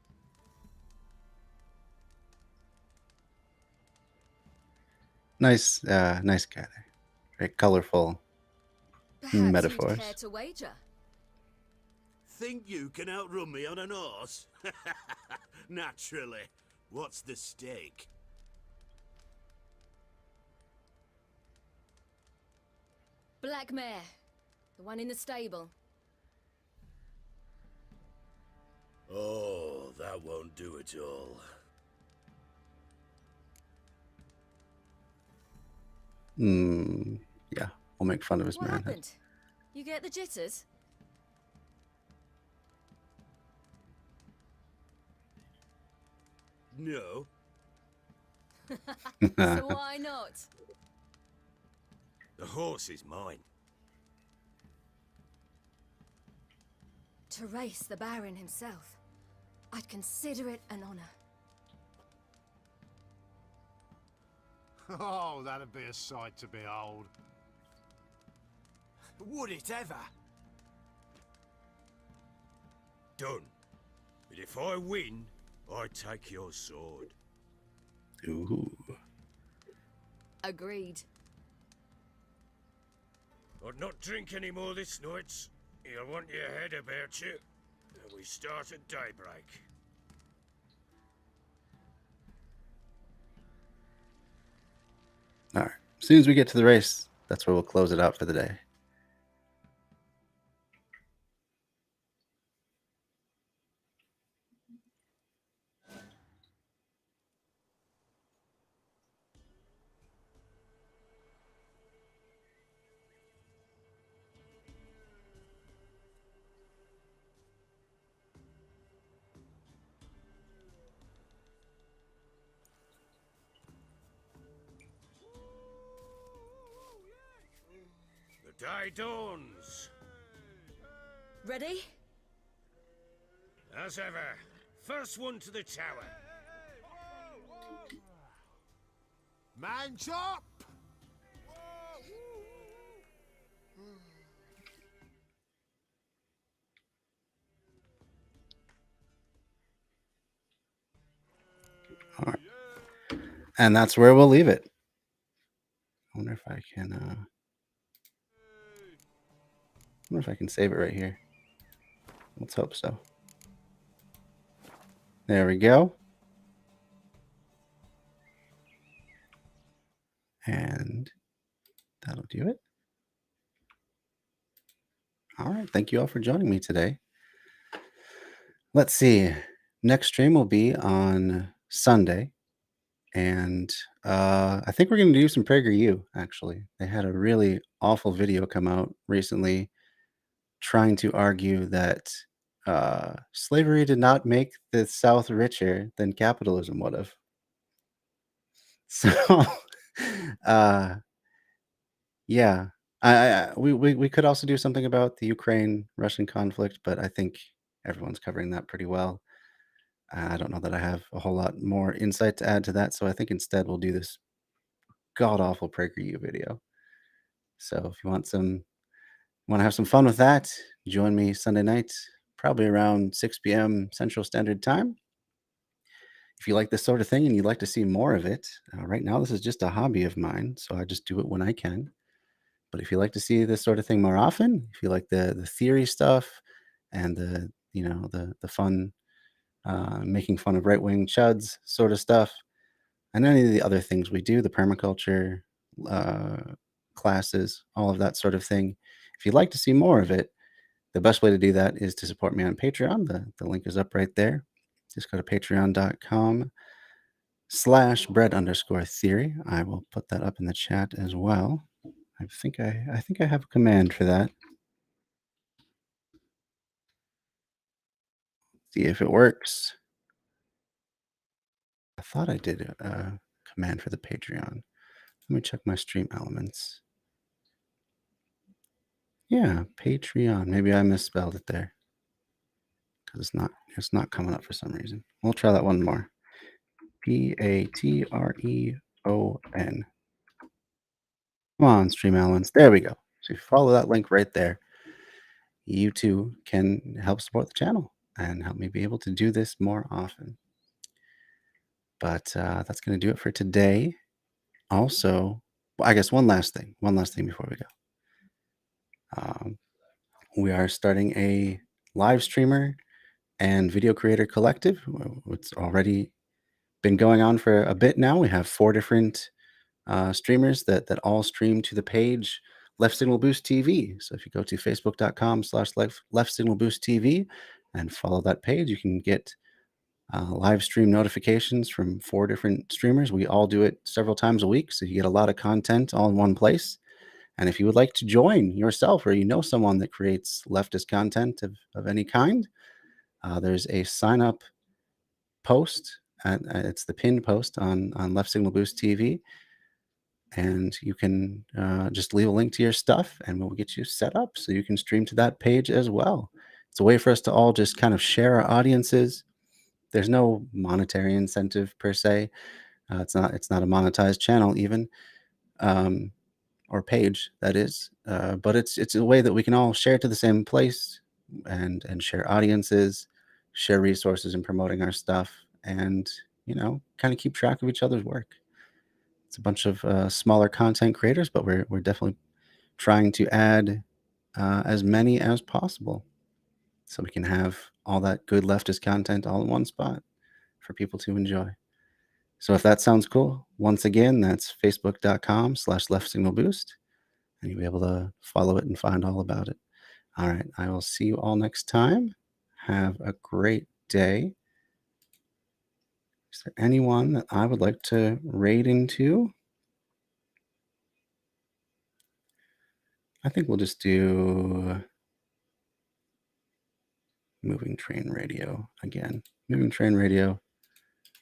Nice, nice guy there. Very colorful Perhaps metaphors. you'd care to wager. Think you can outrun me on an horse? Naturally. What's the stake? Black mare. The one in the stable. Oh, that won't do it all. Yeah, we'll make fun of his What manhood. happened? You get the jitters? No. So why not? The horse is mine. To race the Baron himself. I'd consider it an honor. Oh, that'd be a sight to behold. Would it ever? Done. But if I win, I take your sword. Ooh. Agreed. I'd not drink any more this night. You'll want your head about you. And we start at daybreak. All right. As soon as we get to the race, that's where we'll close it out for the day. The day dawns. Ready? As ever, first one to the tower. Man chop! All right. And that's where we'll leave it. I wonder if I can save it right here. Let's hope so. There we go. And that'll do it. All right. Thank you all for joining me today. Let's see. Next stream will be on Sunday. And I think we're going to do some PragerU, actually. They had a really awful video come out recently trying to argue that slavery did not make the South richer than capitalism would have. So, yeah, we could also do something about the Ukraine-Russian conflict, but I think everyone's covering that pretty well. I don't know that I have a whole lot more insight to add to that, so I think instead we'll do this god-awful PragerU video. So if you want to have some fun with that, join me Sunday night, probably around 6 p.m. Central Standard Time. If you like this sort of thing and you'd like to see more of it, right now this is just a hobby of mine, so I just do it when I can. But if you like to see this sort of thing more often, if you like the theory stuff and the fun making fun of right-wing chuds sort of stuff, and any of the other things we do, the permaculture classes, all of that sort of thing. If you'd like to see more of it, the best way to do that is to support me on Patreon. The link is up right there. Just go to patreon.com/bread_theory. I will put that up in the chat as well. I think I have a command for that. See if it works. I thought I did a command for the Patreon. Let me check my stream elements. Yeah, Patreon. Maybe I misspelled it there because it's not coming up for some reason. We'll try that one more. Patreon. Come on, Stream Elements. There we go. So if you follow that link right there, you too can help support the channel and help me be able to do this more often. But that's going to do it for today. Also, well, I guess one last thing before we go. We are starting a live streamer and video creator collective. It's already been going on for a bit now. We have 4 different streamers that all stream to the page Left Signal Boost TV. So if you go to facebook.com/Left Signal Boost TV and follow that page, you can get live stream notifications from 4 different streamers. We all do it several times a week, so you get a lot of content all in one place. And if you would like to join yourself, or you know someone that creates leftist content of any kind, there's a sign up post. It's the pinned post on Left Signal Boost TV. And you can just leave a link to your stuff and we'll get you set up so you can stream to that page as well. It's a way for us to all just kind of share our audiences. There's no monetary incentive per se. It's not a monetized channel even. Or page, that is, but it's a way that we can all share to the same place and share audiences, share resources in promoting our stuff, and kind of keep track of each other's work. It's a bunch of smaller content creators, but we're definitely trying to add as many as possible so we can have all that good leftist content all in one spot for people to enjoy. So if that sounds cool, once again, that's facebook.com/Left Signal Boost. And you'll be able to follow it and find all about it. All right. I will see you all next time. Have a great day. Is there anyone that I would like to raid into? I think we'll just do Moving Train Radio again. Moving Train Radio.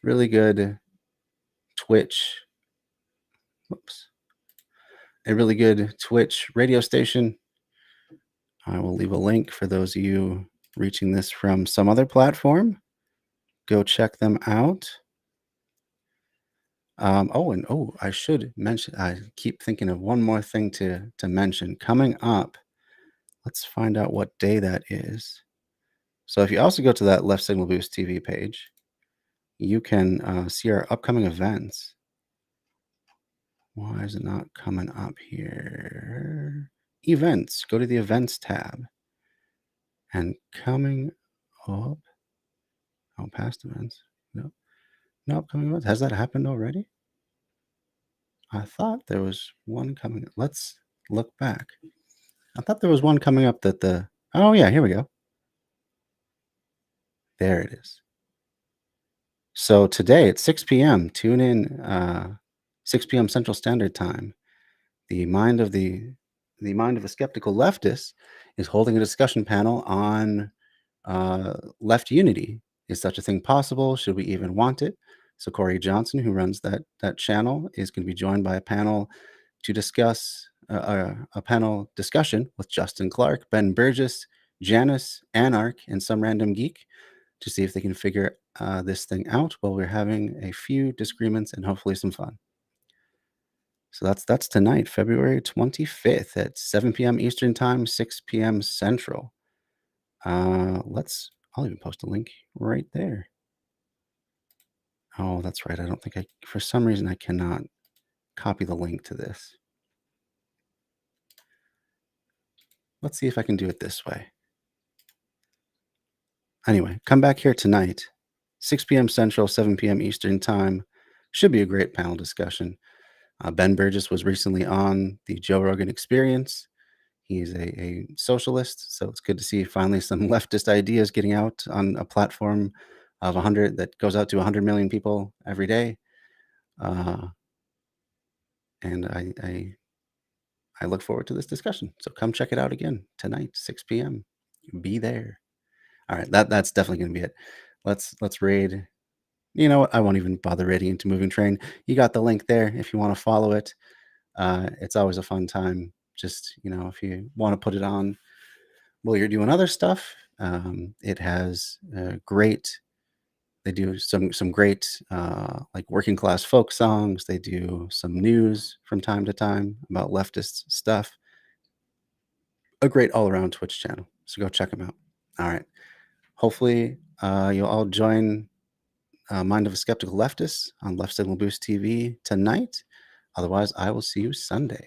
Really good Twitch. Whoops. A really good Twitch radio station. I will leave a link for those of you reaching this from some other platform. Go check them out. I should mention, I keep thinking of one more thing to mention. Coming up, let's find out what day that is. So if you also go to that Left Signal Boost TV page, you can see our upcoming events. Why is it not coming up here? Events. Go to the Events tab. And coming up, past events. No upcoming events. Has that happened already? I thought there was one coming. Let's look back. I thought there was one coming up that oh yeah, here we go. There it is. So today at 6 p.m., tune in 6 p.m. Central Standard Time. The mind of the skeptical leftist is holding a discussion panel on left unity. Is such a thing possible? Should we even want it? So Corey Johnson, who runs that channel, is going to be joined by a panel to discuss a panel discussion with Justin Clark, Ben Burgess, Janice, Anarch, and some random geek to see if they can figure this thing out while we're having a few disagreements and hopefully some fun. So that's tonight, February 25th at 7 p.m. Eastern Time, 6 p.m. Central. I'll even post a link right there. Oh, that's right. I don't think for some reason I cannot copy the link to this. Let's see if I can do it this way. Anyway, come back here tonight, 6 p.m. Central, 7 p.m. Eastern Time. Should be a great panel discussion. Ben Burgess was recently on the Joe Rogan Experience. He's a socialist, so it's good to see finally some leftist ideas getting out on a platform of 100 that goes out to 100 million people every day. And I look forward to this discussion. So come check it out again tonight, 6 p.m. Be there. All right, that's definitely going to be it. Let's raid. You know what? I won't even bother raiding into Moving Train. You got the link there if you want to follow it. It's always a fun time. Just, if you want to put it on while you're doing other stuff, it has great They do some great like working class folk songs. They do some news from time to time about leftist stuff. A great all around Twitch channel. So go check them out. All right. Hopefully you'll all join Mind of a Skeptical Leftist on Left Signal Boost TV tonight. Otherwise, I will see you Sunday.